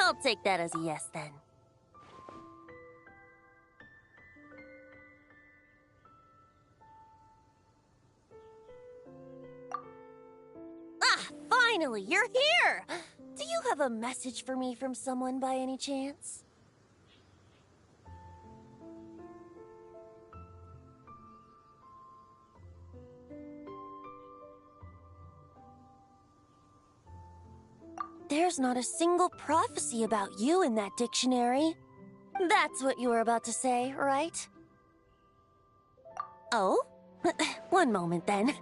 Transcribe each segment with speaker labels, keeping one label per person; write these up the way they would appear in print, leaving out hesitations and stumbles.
Speaker 1: I'll take that as a yes then. Ah, finally, you're here! Do you have a message for me from someone by any chance? There's not a single prophecy about you in that dictionary. That's what you were about to say, right? Oh? One moment then.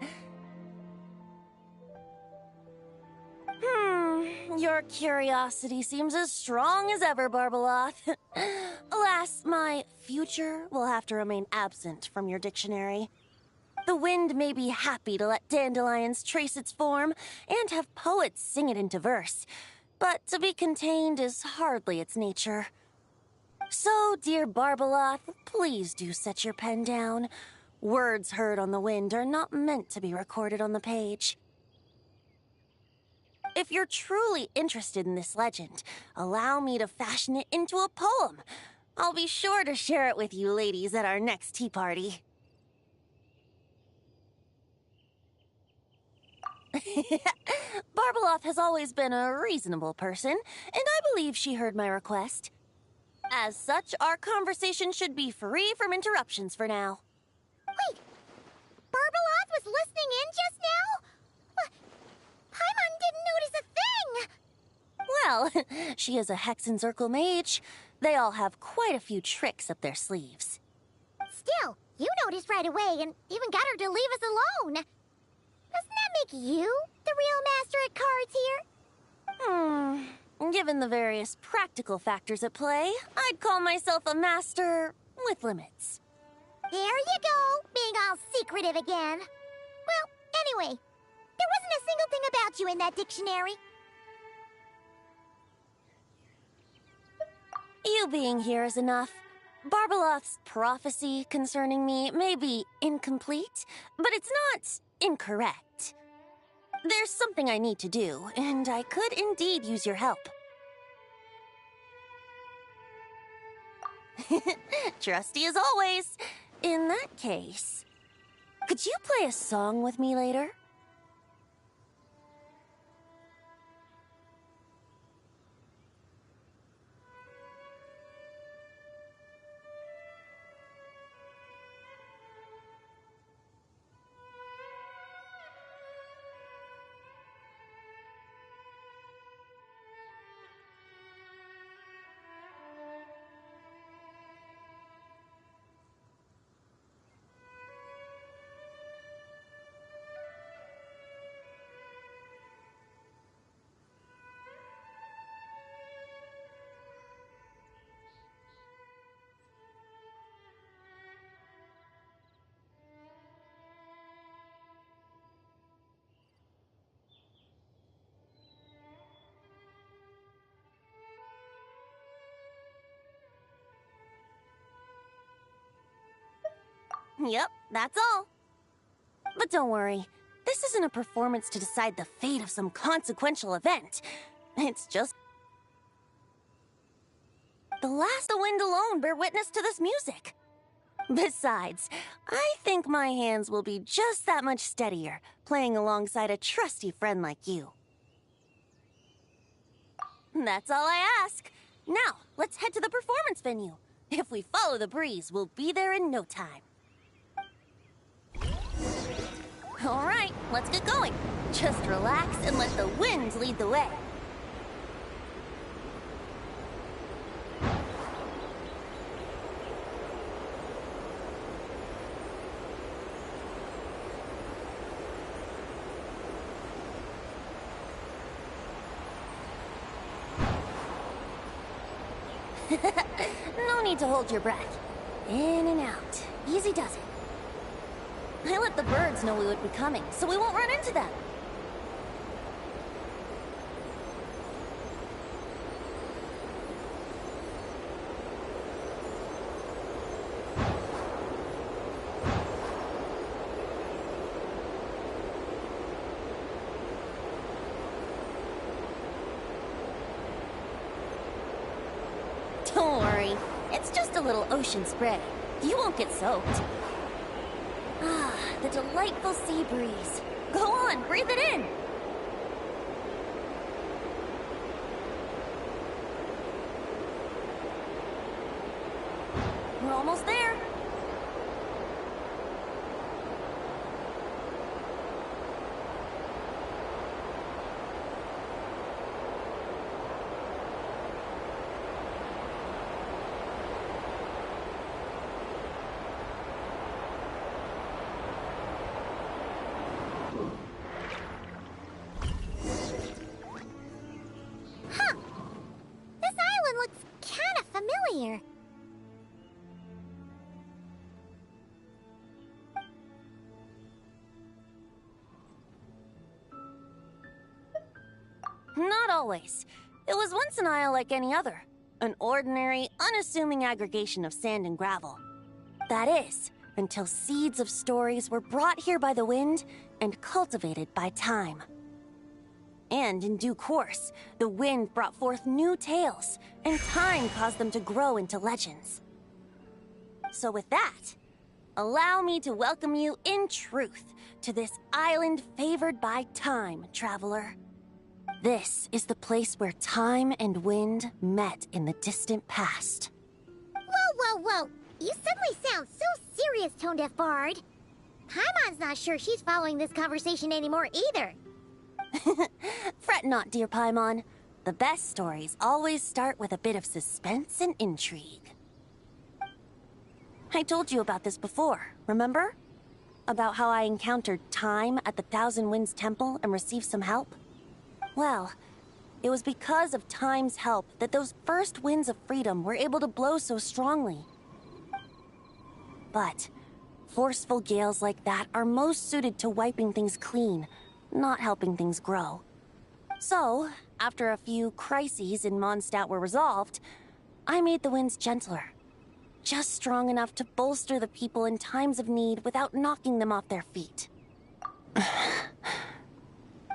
Speaker 1: Your curiosity seems as strong as ever, Barbeloth. Alas, my future will have to remain absent from your dictionary. The wind may be happy to let dandelions trace its form and have poets sing it into verse, but to be contained is hardly its nature. So, dear Barbeloth, please do set your pen down. Words heard on the wind are not meant to be recorded on the page. If you're truly interested in this legend, allow me to fashion it into a poem. I'll be sure to share it with you ladies at our next tea party. Barbeloth has always been a reasonable person, and I believe she heard my request. As such, our conversation should be free from interruptions for now.
Speaker 2: Wait, Barbeloth was listening in just now? Paimon didn't notice a thing!
Speaker 1: Well, she is a Hexenzirkel mage. They all have quite a few tricks up their sleeves.
Speaker 2: Still, you noticed right away and even got her to leave us alone. Doesn't that make you the real master at cards here?
Speaker 1: Given the various practical factors at play, I'd call myself a master with limits.
Speaker 2: There you go, being all secretive again. Well, anyway, there wasn't a single thing about you in that dictionary.
Speaker 1: You being here is enough. Barbeloth's prophecy concerning me may be incomplete, but it's not incorrect. There's something I need to do, and I could indeed use your help. Trusty as always. In that case, could you play a song with me later? Yep, that's all. But don't worry, this isn't a performance to decide the fate of some consequential event. It's just the wind alone bear witness to this music. Besides, I think my hands will be just that much steadier, playing alongside a trusty friend like you. That's all I ask. Now, let's head to the performance venue. If we follow the breeze, we'll be there in no time. All right, let's get going. Just relax and let the wind lead the way. No need to hold your breath. In and out. Easy does it. I let the birds know we would be coming, so we won't run into them. worry. It's just a little ocean spray. You won't get soaked. Ah, the delightful sea breeze. Go on, breathe it in. We're almost there.
Speaker 2: Huh. This island looks kind of familiar.
Speaker 1: Not always. It was once an isle like any other. An ordinary, unassuming aggregation of sand and gravel. That is, until seeds of stories were brought here by the wind and cultivated by time. And in due course, the wind brought forth new tales, and time caused them to grow into legends. So with that, allow me to welcome you in truth to this island favored by time, traveler. This is the place where time and wind met in the distant past.
Speaker 2: Whoa. You suddenly sound so serious, Tone Deaf Bard. Paimon's not sure she's following this conversation anymore either.
Speaker 1: Fret not, dear Paimon. The best stories always start with a bit of suspense and intrigue. I told you about this before, remember? About how I encountered Time at the Thousand Winds Temple and received some help? Well, it was because of Time's help that those first winds of freedom were able to blow so strongly. But forceful gales like that are most suited to wiping things clean, not helping things grow. So, after a few crises in Mondstadt were resolved, I made the winds gentler. Just strong enough to bolster the people in times of need without knocking them off their feet.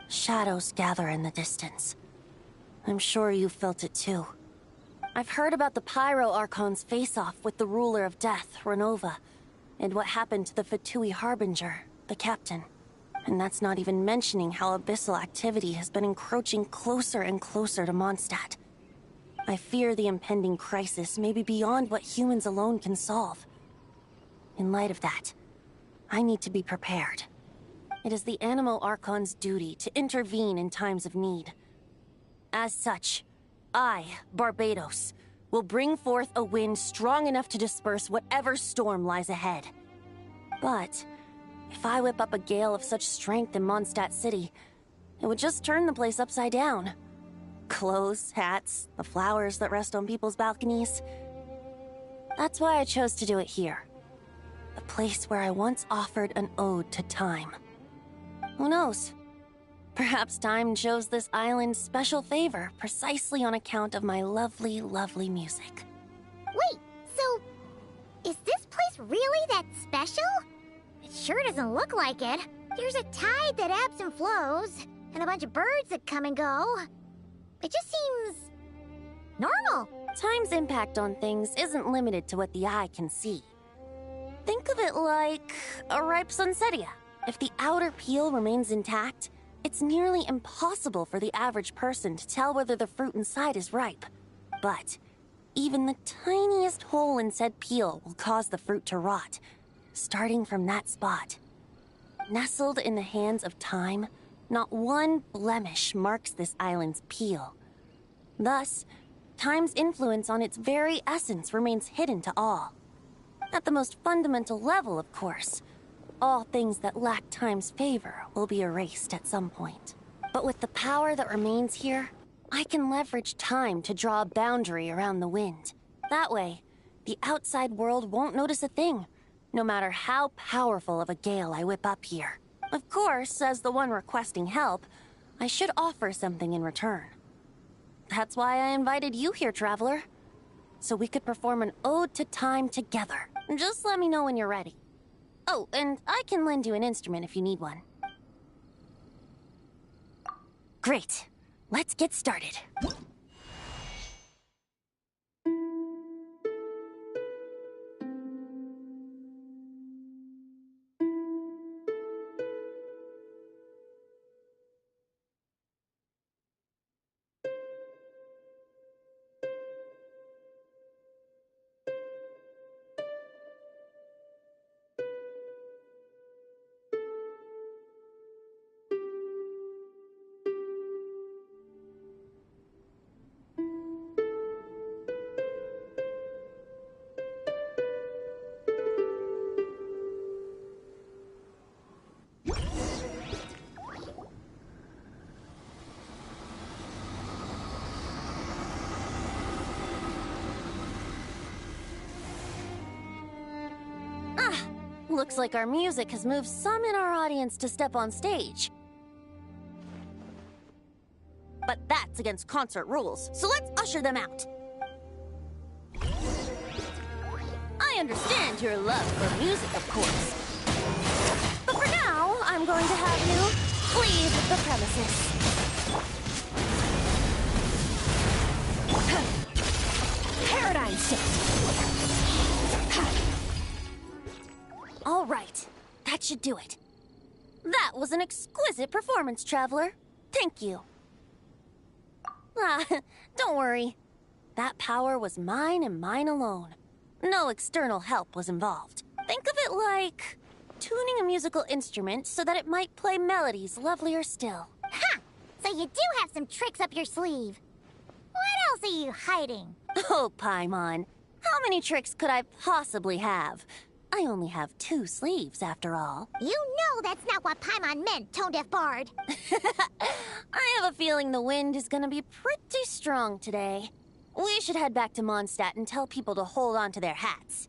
Speaker 1: Shadows gather in the distance. I'm sure you felt it too. I've heard about the Pyro Archon's face-off with the ruler of death, Renova, and what happened to the Fatui Harbinger, the captain. And that's not even mentioning how abyssal activity has been encroaching closer and closer to Mondstadt. I fear the impending crisis may be beyond what humans alone can solve. In light of that, I need to be prepared. It is the Animo Archon's duty to intervene in times of need. As such, I, Barbados, will bring forth a wind strong enough to disperse whatever storm lies ahead. But if I whip up a gale of such strength in Mondstadt City, it would just turn the place upside down. Clothes, hats, the flowers that rest on people's balconies. That's why I chose to do it here. The place where I once offered an ode to time. Who knows? Perhaps time chose this island special favor precisely on account of my lovely, lovely music.
Speaker 2: Wait, so is this place really that special? It sure doesn't look like it. There's a tide that ebbs and flows, and a bunch of birds that come and go. It just seems normal.
Speaker 1: Time's impact on things isn't limited to what the eye can see. Think of it like a ripe sunsetia. If the outer peel remains intact, it's nearly impossible for the average person to tell whether the fruit inside is ripe. But even the tiniest hole in said peel will cause the fruit to rot, starting from that spot. Nestled in the hands of time, not one blemish marks this island's peel. Thus, time's influence on its very essence remains hidden to all. At the most fundamental level, of course, all things that lack time's favor will be erased at some point. But with the power that remains here, I can leverage time to draw a boundary around the wind. That way, the outside world won't notice a thing, no matter how powerful of a gale I whip up here. Of course, as the one requesting help, I should offer something in return. That's why I invited you here, traveler. So we could perform an ode to time together. Just let me know when you're ready. Oh, and I can lend you an instrument if you need one. Great. Let's get started. Looks like our music has moved some in our audience to step on stage. But that's against concert rules, so let's usher them out. I understand your love for music, of course. But for now, I'm going to have you leave the premises. Paradigm shift! All right, that should do it. That was an exquisite performance, Traveler. Thank you. Ah, don't worry. That power was mine and mine alone. No external help was involved. Think of it like tuning a musical instrument so that it might play melodies lovelier still.
Speaker 2: Ha! So you do have some tricks up your sleeve. What else are you hiding?
Speaker 1: Oh, Paimon. How many tricks could I possibly have? I only have 2 sleeves, after all.
Speaker 2: You know that's not what Paimon meant, Tone-Deaf Bard.
Speaker 1: I have a feeling the wind is gonna be pretty strong today. We should head back to Mondstadt and tell people to hold on to their hats.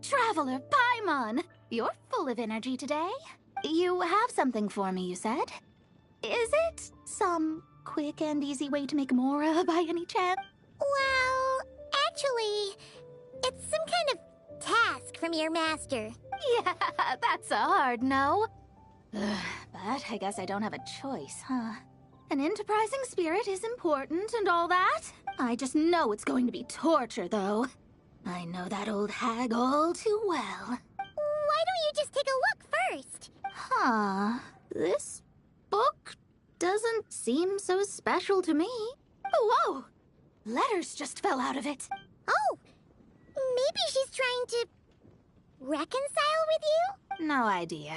Speaker 3: Traveler Paimon! You're full of energy today. You have something for me, you said? Is it some quick and easy way to make Mora by any chance?
Speaker 2: Well, actually, it's some kind of task from your master.
Speaker 3: Yeah, that's a hard no. But I guess I don't have a choice, huh? An enterprising spirit is important and all that. I just know it's going to be torture, though. I know that old hag all too well.
Speaker 2: Why don't you just take a look first?
Speaker 3: Huh. This book doesn't seem so special to me. Whoa! Letters just fell out of it.
Speaker 2: Oh, maybe she's trying to reconcile with you?
Speaker 3: No idea.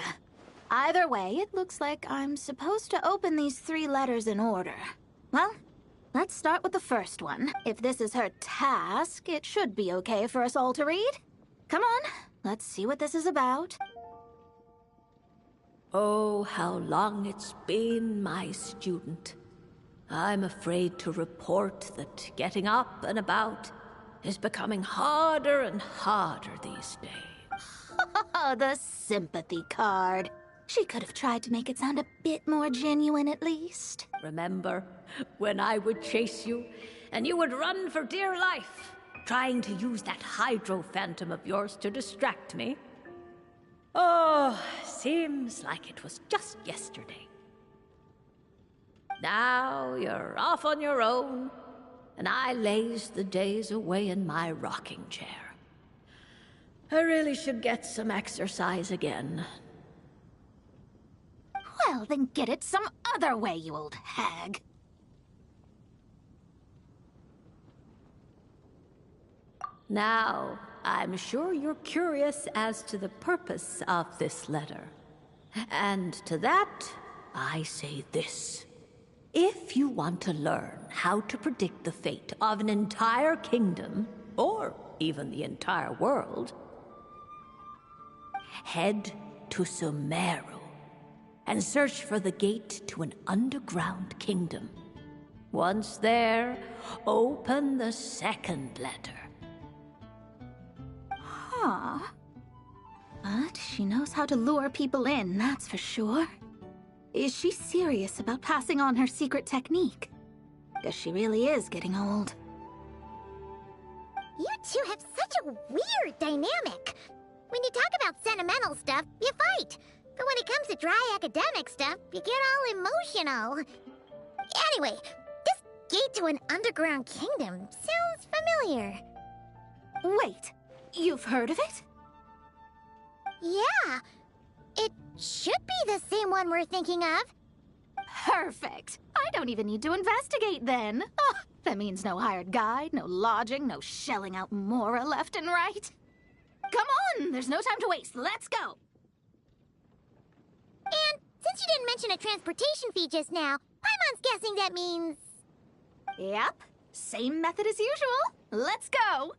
Speaker 3: Either way, it looks like I'm supposed to open these 3 letters in order. Well, let's start with the first one. If this is her task, it should be okay for us all to read. Come on, let's see what this is about.
Speaker 4: Oh, how long it's been, my student. I'm afraid to report that getting up and about is becoming harder and harder these days.
Speaker 3: Oh, the sympathy card. She could have tried to make it sound a bit more genuine at least.
Speaker 4: Remember when I would chase you and you would run for dear life, trying to use that hydro phantom of yours to distract me? Oh, seems like it was just yesterday. Now you're off on your own, and I laze the days away in my rocking chair. I really should get some exercise again.
Speaker 3: Well, then get it some other way, you old hag.
Speaker 4: Now, I'm sure you're curious as to the purpose of this letter. And to that, I say this. If you want to learn how to predict the fate of an entire kingdom, or even the entire world, head to Sumeru and search for the gate to an underground kingdom. Once there, open the second letter.
Speaker 3: Huh. But she knows how to lure people in, that's for sure. Is she serious about passing on her secret technique? Guess she really is getting old.
Speaker 2: You two have such a weird dynamic. When you talk about sentimental stuff, you fight. But when it comes to dry academic stuff, you get all emotional. Anyway, this gate to an underground kingdom sounds familiar.
Speaker 3: Wait, you've heard of it?
Speaker 2: Yeah. It should be the same one we're thinking of.
Speaker 3: Perfect. I don't even need to investigate then. Oh, that means no hired guide, no lodging, no shelling out Mora left and right. Come on, there's no time to waste. Let's go.
Speaker 2: And since you didn't mention a transportation fee just now, Paimon's guessing that means...
Speaker 3: Yep, same method as usual. Let's go.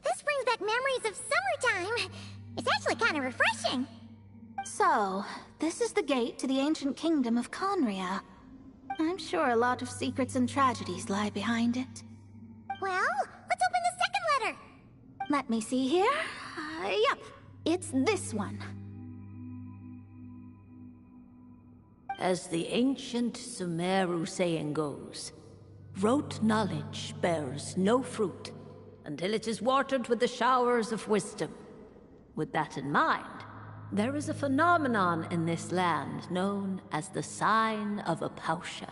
Speaker 2: This brings back memories of summertime. It's actually kind of refreshing.
Speaker 3: So, this is the gate to the ancient kingdom of Conria. I'm sure a lot of secrets and tragedies lie behind it.
Speaker 2: Well, let's open the second letter.
Speaker 3: Let me see here. Yep, it's this one.
Speaker 4: As the ancient Sumeru saying goes, rote knowledge bears no fruit until it is watered with the showers of wisdom. With that in mind, there is a phenomenon in this land known as the Sign of Apausha.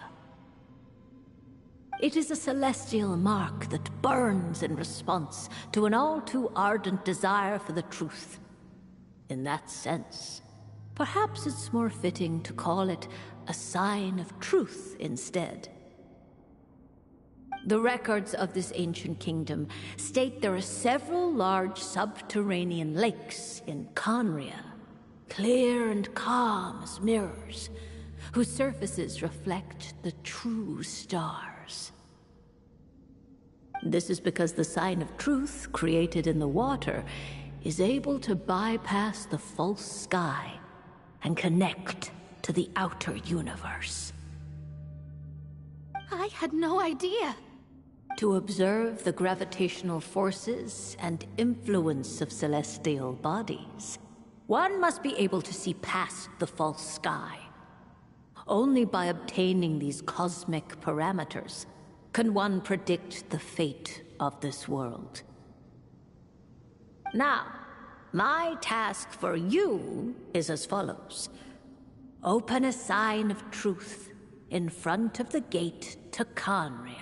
Speaker 4: It is a celestial mark that burns in response to an all too ardent desire for the truth. In that sense, perhaps it's more fitting to call it a sign of truth instead. The records of this ancient kingdom state there are several large subterranean lakes in Conria, clear and calm as mirrors, whose surfaces reflect the true stars. This is because the sign of truth created in the water is able to bypass the false sky and connect to the outer universe.
Speaker 3: I had no idea.
Speaker 4: To observe the gravitational forces and influence of celestial bodies, one must be able to see past the false sky. Only by obtaining these cosmic parameters can one predict the fate of this world. Now, my task for you is as follows. Open a sign of truth in front of the gate to Conria.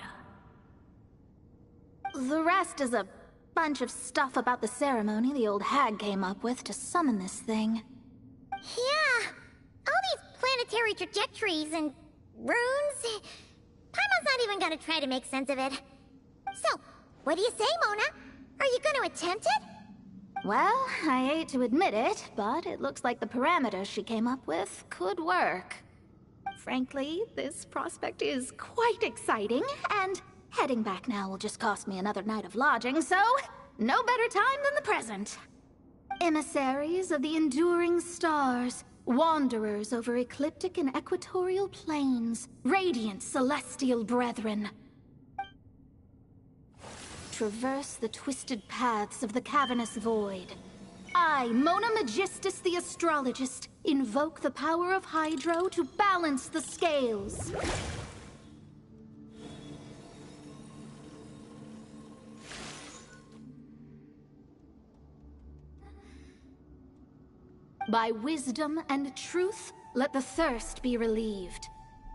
Speaker 3: The rest is a bunch of stuff about the ceremony the old hag came up with to summon this thing.
Speaker 2: Yeah, all these planetary trajectories and runes. Paimon's not even gonna try to make sense of it. So, what do you say, Mona? Are you gonna attempt it?
Speaker 3: Well, I hate to admit it, but it looks like the parameters she came up with could work. Frankly, this prospect is quite exciting, and heading back now will just cost me another night of lodging, so no better time than the present. Emissaries of the enduring stars, wanderers over ecliptic and equatorial plains, radiant celestial brethren. Traverse the twisted paths of the cavernous void. I, Mona Magistus the Astrologist, invoke the power of Hydro to balance the scales. By wisdom and truth, let the thirst be relieved.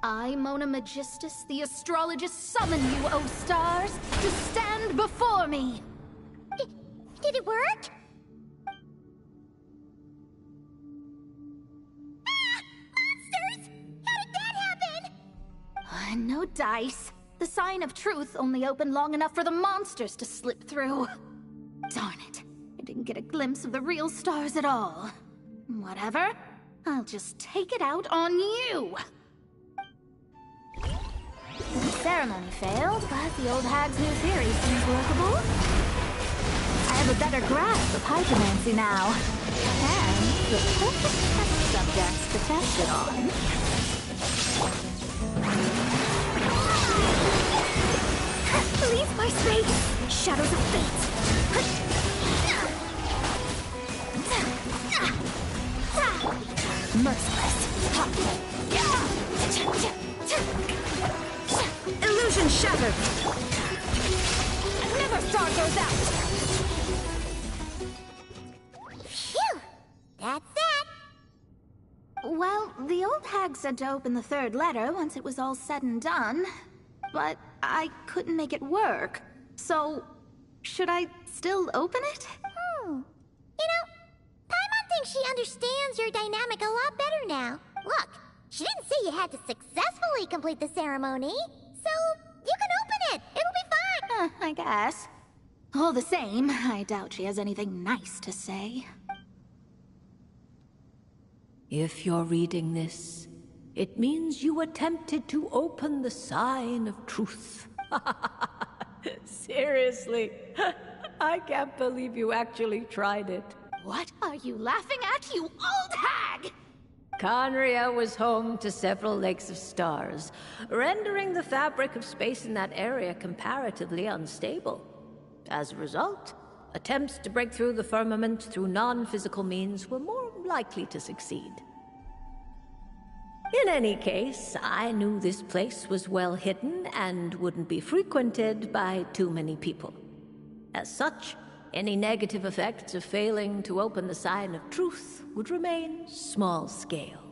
Speaker 3: I, Mona Magistus, the Astrologist, summon you, O stars, to stand before me!
Speaker 2: Did it work? Monsters! How did that happen?
Speaker 3: No dice. The sign of truth only opened long enough for the monsters to slip through. Darn it. I didn't get a glimpse of the real stars at all. Whatever. I'll just take it out on you! The ceremony failed, but the old hag's new theory seems workable. I have a better grasp of hydromancy now. And the perfect test dex to test it on.
Speaker 2: Please, my spade! Shadows of fate! Merciless!
Speaker 5: Illusion shattered!
Speaker 2: Never star goes out! Phew! That's that!
Speaker 3: Well, the old hag said to open the third letter once it was all said and done. But I couldn't make it work. So, should I still open it?
Speaker 2: You know, Paimon thinks she understands your dynamic a lot better now. Look, she didn't say you had to successfully complete the ceremony, so you can open it. It'll be fine.
Speaker 3: I guess. All the same, I doubt she has anything nice to say.
Speaker 4: If you're reading this, it means you attempted to open the sign of truth. Seriously, I can't believe you actually tried it.
Speaker 3: What are you laughing at, you old hag?
Speaker 4: Conria was home to several lakes of stars, rendering the fabric of space in that area comparatively unstable. As a result, attempts to break through the firmament through non-physical means were more likely to succeed. In any case, I knew this place was well hidden and wouldn't be frequented by too many people. As such, any negative effects of failing to open the sign of truth would remain small scale.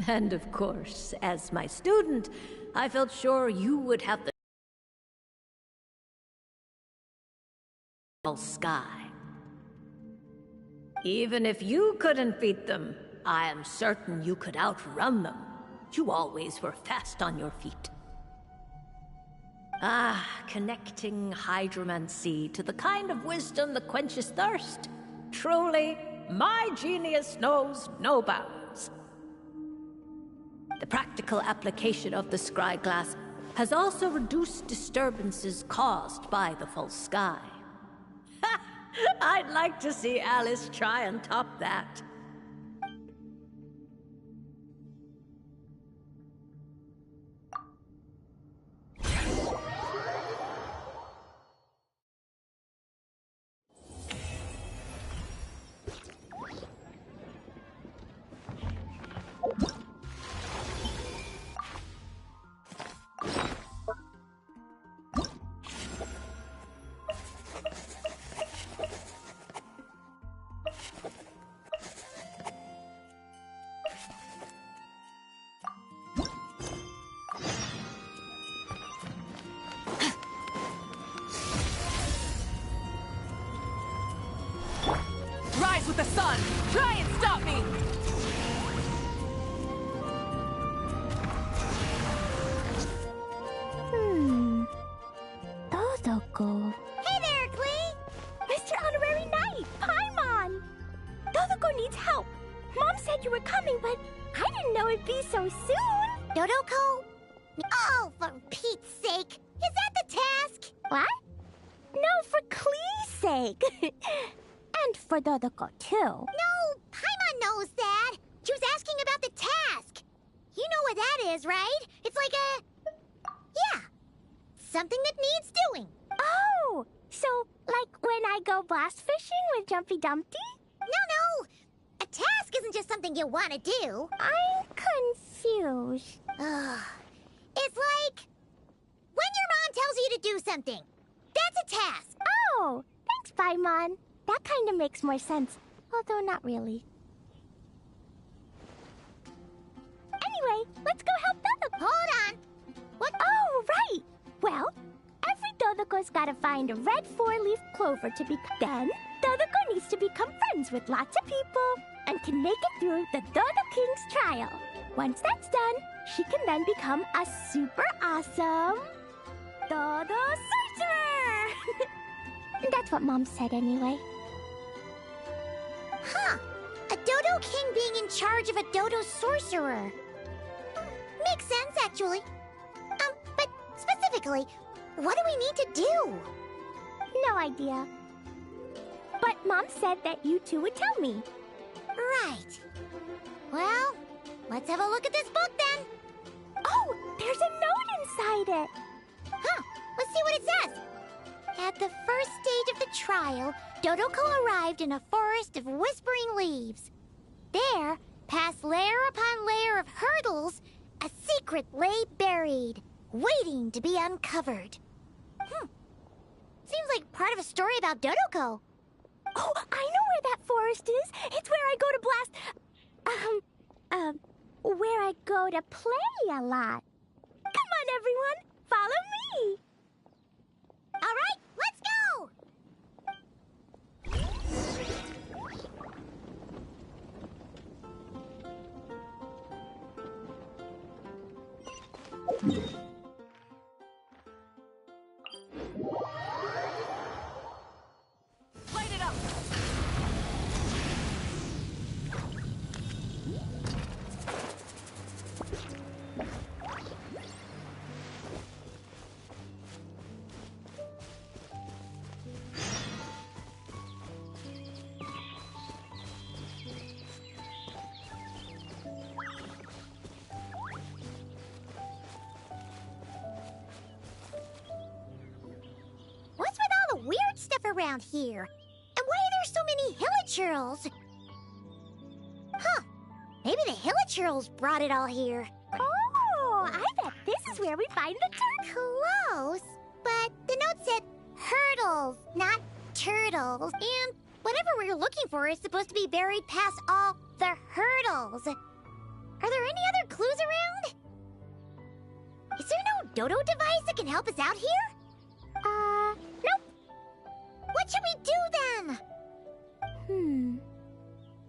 Speaker 4: And of course, as my student, I felt sure you would have the sky. Even if you couldn't beat them, I am certain you could outrun them. You always were fast on your feet. Ah, connecting hydromancy to the kind of wisdom that quenches thirst. Truly, my genius knows no bounds. The practical application of the scry glass has also reduced disturbances caused by the false sky. I'd like to see Alice try and top that.
Speaker 5: Rise with the sun! Try and stop me!
Speaker 2: Dodoko. Hey there, Klee! Mr. Honorary Knight, Paimon! Dodoko needs help. Mom said you were coming, but I didn't know it'd be so soon. Dodoko? Oh, for Pete's sake! Is that the task? What? No, for Klee's sake. And for Dodoko, too. No, Paimon knows that. She was asking about the task. You know what that is, right? It's like a... Yeah. Something that needs doing. Oh, so like when I go blast fishing with Jumpy Dumpty? No. A task isn't just something you want to do. I'm confused. It's like when your mom tells you to do something. That's a task. Oh, thanks, Paimon. That kind of makes more sense, although not really. Anyway, let's go help Dodoko. Hold on. What? Oh, right. Well, every Dodoko's gotta find a red four-leaf clover to be... Then, Dodoko needs to become friends with lots of people and can make it through the Dodo King's trial. Once that's done, she can then become a super awesome... Dodo Sorcerer! That's what Mom said anyway. Huh. A Dodo King being in charge of a Dodo Sorcerer. Makes sense, actually. But specifically, what do we need to do? No idea. But Mom said that you two would tell me. Right. Well, let's have a look at this book then.
Speaker 6: Oh, there's a note inside it.
Speaker 2: Huh, let's see what it says. At the first stage of the trial, Dodoko arrived in a forest of whispering leaves. There, past layer upon layer of hurdles, a secret lay buried, waiting to be uncovered. Seems like part of a story about Dodoko.
Speaker 6: Oh, I know where that forest is. It's where I go to blast... where I go to play a lot. Come on, everyone. Follow me.
Speaker 2: All right, let's go!
Speaker 5: Light it up!
Speaker 2: What's with all the weird stuff around here? And why are there so many hilichurls? Huh, maybe the hilichurls brought it all here.
Speaker 6: Oh, I bet this is where we find the
Speaker 2: Close, but the note said hurdles, not turtles. And whatever we're looking for is supposed to be buried past all the hurdles. Are there any other clues around? Is there no dodo device that can help us out here? Nope. What should we do then?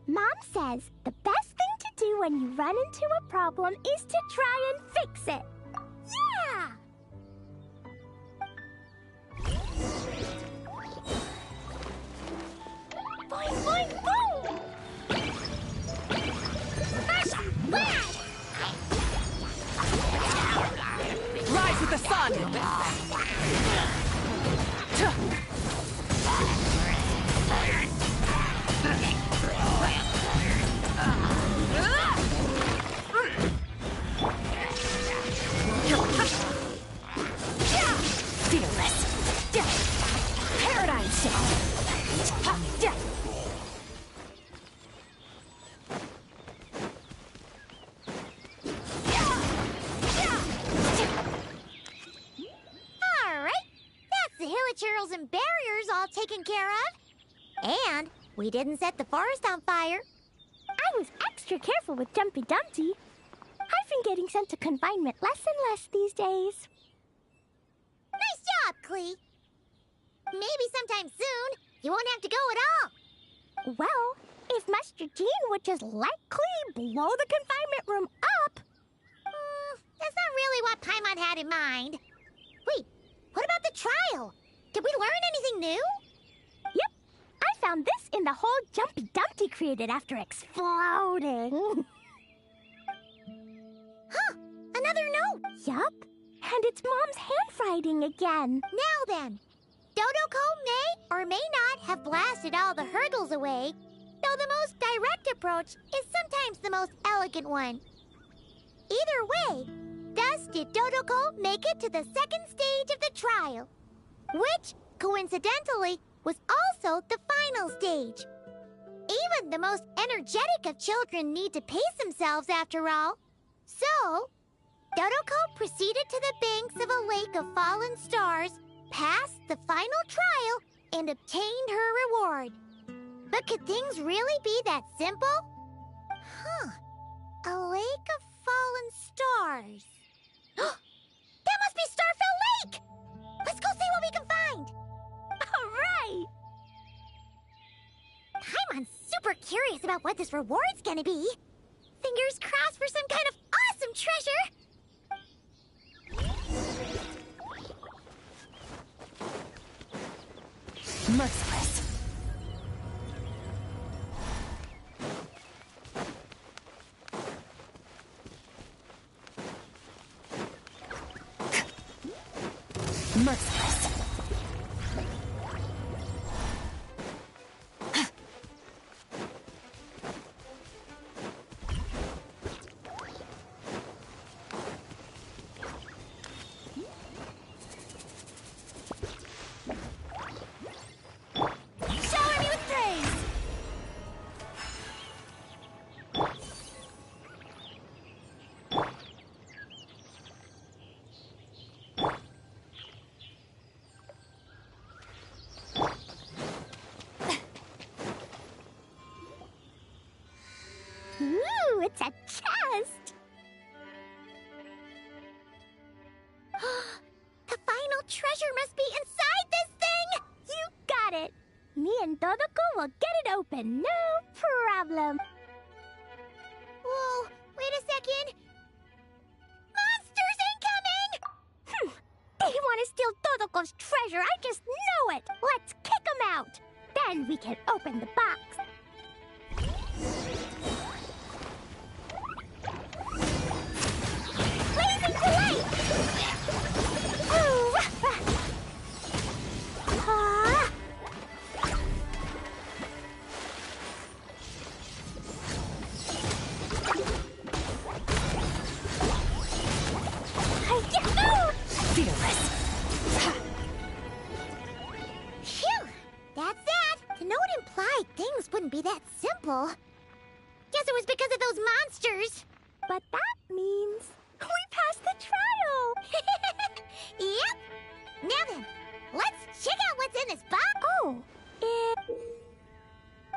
Speaker 6: Mom says the best thing to do when you run into a problem is to try and fix it.
Speaker 2: Yeah!
Speaker 6: Boing, boing, boom!
Speaker 5: Rise with the sun!
Speaker 4: Fearless. Paradigm shift.
Speaker 2: All right, that's the hilichurls and barriers all taken care of. And we didn't set the forest on fire.
Speaker 6: I was extra careful with Jumpy Dumpty. I've been getting sent to confinement less and less these days.
Speaker 2: Nice job, Clee. Maybe sometime soon you won't have to go at all.
Speaker 6: Well, if Master Jean would just let Clee blow the confinement room up...
Speaker 2: That's not really what Paimon had in mind. Wait, what about the trial? Did we learn anything new?
Speaker 6: Yep, I found this in the hole Jumpy Dumpty created after exploding.
Speaker 2: Huh, another note.
Speaker 6: Yup, and it's Mom's handwriting again.
Speaker 2: Now then, Dodoko may or may not have blasted all the hurdles away, though the most direct approach is sometimes the most elegant one. Either way, thus did Dodoko make it to the second stage of the trial, which, coincidentally, was also the final stage. Even the most energetic of children need to pace themselves after all. So, Dodoko proceeded to the banks of a lake of fallen stars, passed the final trial, and obtained her reward. But could things really be that simple? Huh. A lake of fallen stars. That must be Starfell Lake! Let's go see what we can find!
Speaker 6: All right!
Speaker 2: Paimon's super curious about what this reward's gonna be. Fingers crossed for some kind of awesome treasure!
Speaker 4: Merciless. Merciless.
Speaker 6: it's a chest!
Speaker 2: The final treasure must be inside this thing!
Speaker 6: You got it! Me and Dodoko will get it open, no problem.
Speaker 2: Whoa, wait a second. Monsters incoming!
Speaker 6: They want to steal Dodoko's treasure, I just know it! Let's kick them out! Then we can open the box. Blazing to light! Oh!
Speaker 5: Fearless.
Speaker 2: Phew! That's that! To know it implied things wouldn't be that simple. Guess it was because of those monsters.
Speaker 6: But that means we passed the trial!
Speaker 2: Yep! Now then, let's check out what's in this box.
Speaker 6: Oh,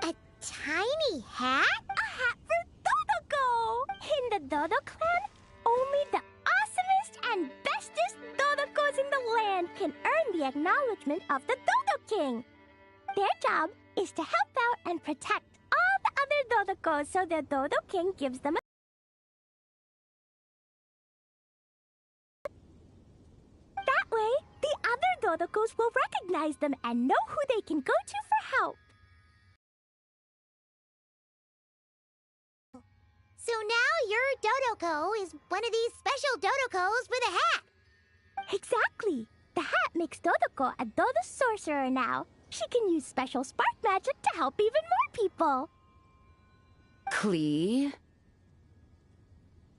Speaker 2: A tiny hat?
Speaker 6: a hat for Dodoko! In the Dodo clan, only the awesomest and bestest Dodokos in the land can earn the acknowledgement of the Dodo King. Their job is to help out and protect all the other Dodokos so the Dodo King gives them a... That way, the other Dodokos will recognize them and know who they can go to for help.
Speaker 2: So now your Dodoko is one of these special Dodokos with a hat.
Speaker 6: Exactly. The hat makes Dodoko a Dodo sorcerer now. She can use special spark magic to help even more people.
Speaker 7: Klee?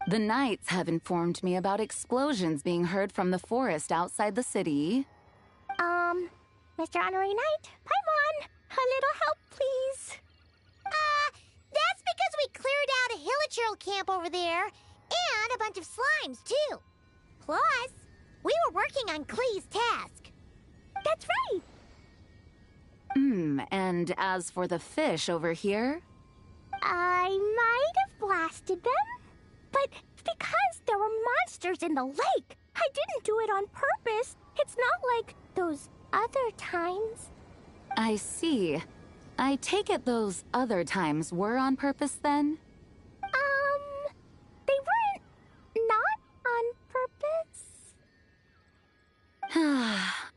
Speaker 7: The Knights have informed me about explosions being heard from the forest outside the city.
Speaker 6: Mr. Honorary Knight, Paimon, a little help, please.
Speaker 2: That's because we cleared out a hilichurl camp over there, and a bunch of slimes, too. Plus, we were working on Klee's task.
Speaker 6: That's right.
Speaker 7: And as for the fish over here?
Speaker 6: I might have blasted them, but because there were monsters in the lake, I didn't do it on purpose. It's not like those other times.
Speaker 7: I see. I take it those other times were on purpose then?
Speaker 6: They weren't not on purpose.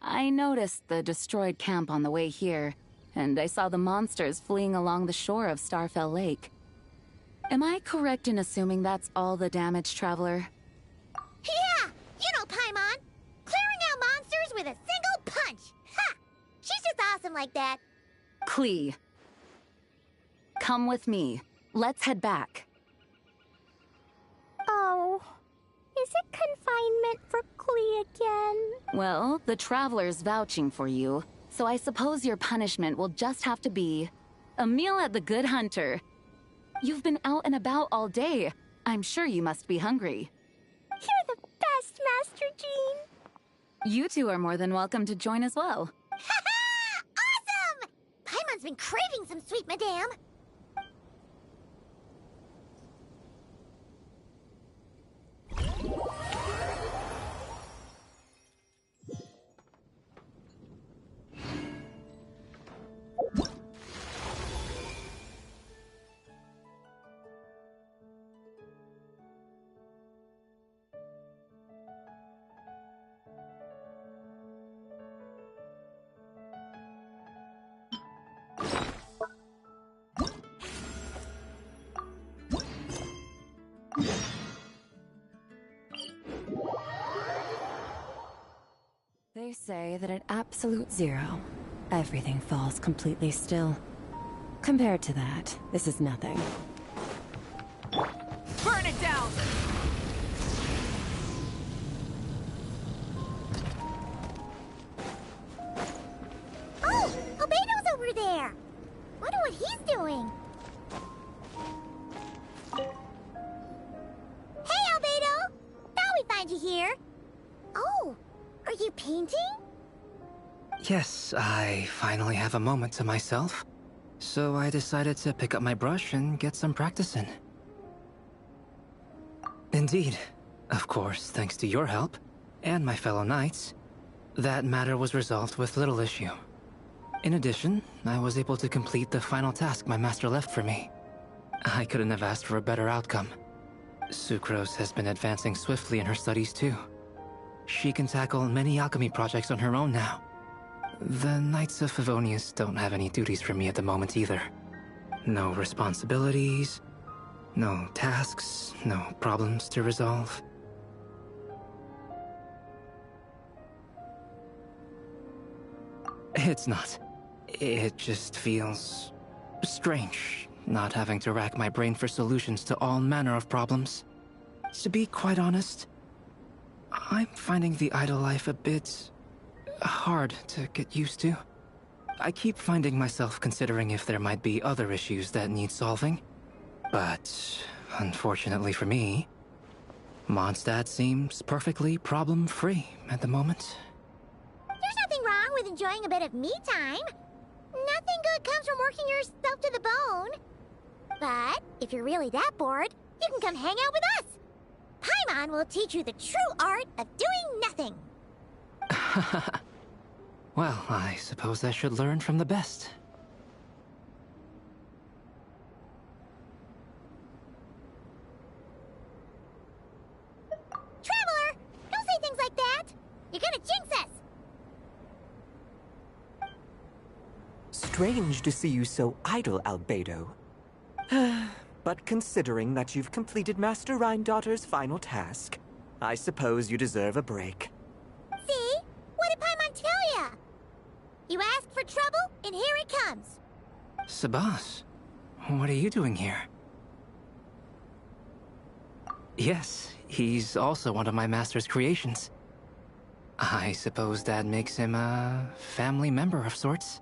Speaker 7: I noticed the destroyed camp on the way here, and I saw the monsters fleeing along the shore of Starfell Lake. Am I correct in assuming that's all the damage, Traveler?
Speaker 2: Yeah, you know Paimon. Clearing out monsters with a single punch. Ha! She's just awesome like that.
Speaker 7: Klee. Come with me. Let's head back.
Speaker 6: Oh, is it confinement for Klee again?
Speaker 7: Well, the Traveler's vouching for you, so I suppose your punishment will just have to be a meal at the Good Hunter. You've been out and about all day. I'm sure you must be hungry.
Speaker 6: You're the best, Master Jean.
Speaker 7: You two are more than welcome to join as well.
Speaker 2: Ha-ha! Awesome! Paimon's been craving some sweet madame.
Speaker 8: They say that at absolute zero, everything falls completely still. Compared to that, this is nothing.
Speaker 5: Burn it down!
Speaker 2: Oh, Albedo's over there. Wonder what he's doing. Hey, Albedo! Thought we'd find you here. Oh, are you painting?
Speaker 9: Yes, I finally have a moment to myself. So I decided to pick up my brush and get some practice in. Indeed. Of course, thanks to your help, and my fellow knights, that matter was resolved with little issue. In addition, I was able to complete the final task my master left for me. I couldn't have asked for a better outcome. Sucrose has been advancing swiftly in her studies too. She can tackle many alchemy projects on her own now. The Knights of Favonius don't have any duties for me at the moment either. No responsibilities, no tasks, no problems to resolve. It's not. It just feels strange, not having to rack my brain for solutions to all manner of problems. To be quite honest, I'm finding the idle life a bit hard to get used to. I keep finding myself considering if there might be other issues that need solving. But, unfortunately for me, Mondstadt seems perfectly problem-free at the moment.
Speaker 2: There's nothing wrong with enjoying a bit of me time. Nothing good comes from working yourself to the bone. But if you're really that bored, you can come hang out with us. Paimon will teach you the true art of doing nothing.
Speaker 9: Well, I suppose I should learn from the best.
Speaker 2: Traveler, don't say things like that. You're gonna jinx us.
Speaker 10: Strange to see you so idle, Albedo. But considering that you've completed Master Rhindaughter's final task, I suppose you deserve a break.
Speaker 2: See? What did Paimon tell ya? You asked for trouble, and here it comes.
Speaker 9: Sabas, what are you doing here? Yes, he's also one of my master's creations. I suppose that makes him a family member of sorts.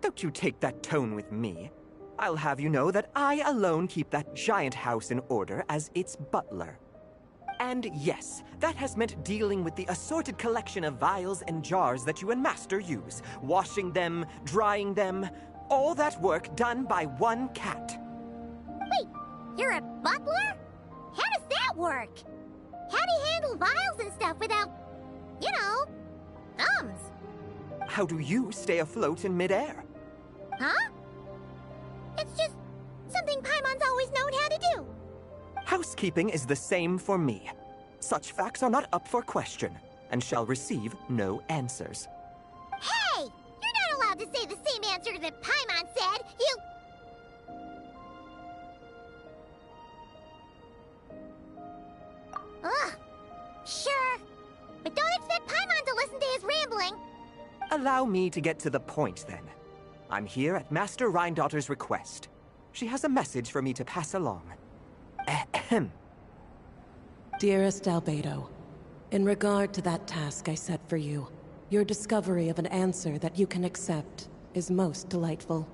Speaker 10: Don't you take that tone with me. I'll have you know that I alone keep that giant house in order as its butler. And yes, that has meant dealing with the assorted collection of vials and jars that you and Master use, washing them, drying them, all that work done by one cat.
Speaker 2: Wait, you're a butler? How does that work? How do you handle vials and stuff without, you know, thumbs?
Speaker 10: How do you stay afloat in midair?
Speaker 2: Huh? It's just something Paimon's always known how to do.
Speaker 10: Housekeeping is the same for me. Such facts are not up for question, and shall receive no answers.
Speaker 2: Hey! You're not allowed to say the same answer that Paimon said! You... Ugh. Sure. But don't expect Paimon to listen to his rambling.
Speaker 10: Allow me to get to the point, then. I'm here at Master Rhindaughter's request. She has a message for me to pass along. Ahem.
Speaker 11: Dearest Albedo, in regard to that task I set for you, your discovery of an answer that you can accept is most delightful.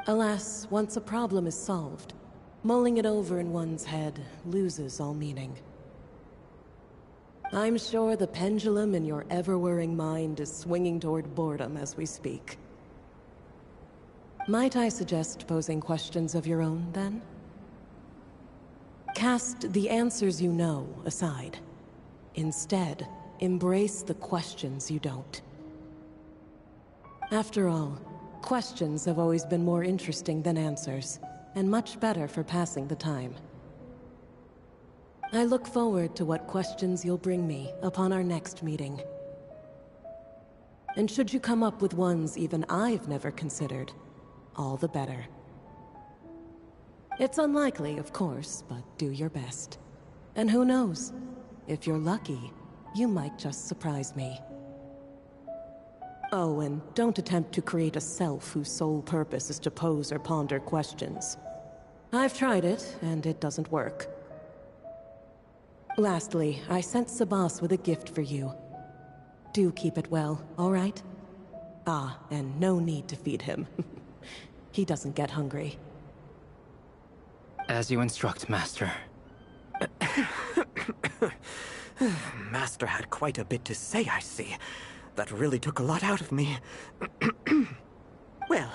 Speaker 11: Alas, once a problem is solved, mulling it over in one's head loses all meaning. I'm sure the pendulum in your ever-whirring mind is swinging toward boredom as we speak. Might I suggest posing questions of your own, then? Cast the answers you know aside. Instead, embrace the questions you don't. After all, questions have always been more interesting than answers, and much better for passing the time. I look forward to what questions you'll bring me upon our next meeting. And should you come up with ones even I've never considered, all the better. It's unlikely, of course, but do your best. And who knows? If you're lucky, you might just surprise me. Oh, and don't attempt to create a self whose sole purpose is to pose or ponder questions. I've tried it, and it doesn't work. Lastly, I sent Sabas with a gift for you. Do keep it well, all right? And no need to feed him. He doesn't get hungry.
Speaker 9: As you instruct, Master.
Speaker 10: Master had quite a bit to say, I see. That really took a lot out of me. Well,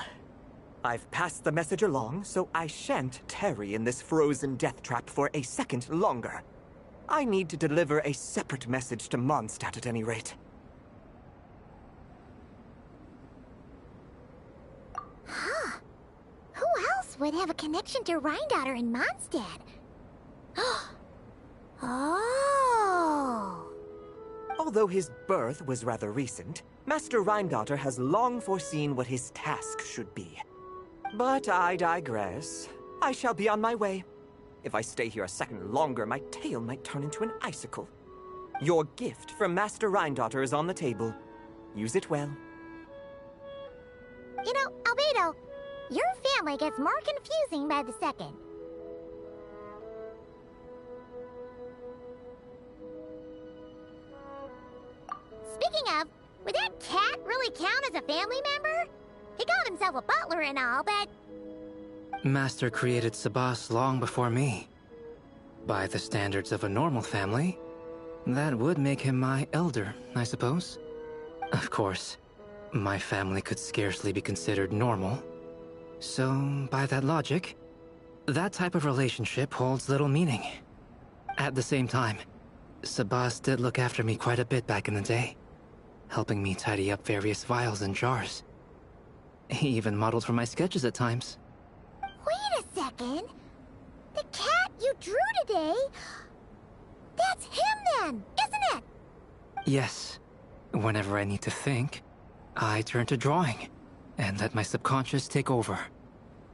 Speaker 10: I've passed the message along, so I shan't tarry in this frozen death trap for a second longer. I need to deliver a separate message to Mondstadt at any rate.
Speaker 2: Huh. Who else would have a connection to Rhindaughter in Mondstadt? Oh!
Speaker 10: Although his birth was rather recent, Master Rhindaughter has long foreseen what his task should be. But I digress. I shall be on my way. If I stay here a second longer, my tail might turn into an icicle. Your gift from Master Rhindaughter is on the table. Use it well.
Speaker 2: You know, Albedo, your family gets more confusing by the second. Speaking of, would that cat really count as a family member? He called himself a butler and all, but...
Speaker 9: Master created Sabas long before me. By the standards of a normal family, that would make him my elder, I suppose. Of course, my family could scarcely be considered normal. So, by that logic, that type of relationship holds little meaning. At the same time, Sabas did look after me quite a bit back in the day, helping me tidy up various vials and jars. He even modeled for my sketches at times.
Speaker 2: Wait a second. The cat you drew today... That's him then, isn't it?
Speaker 9: Yes. Whenever I need to think, I turn to drawing, and let my subconscious take over.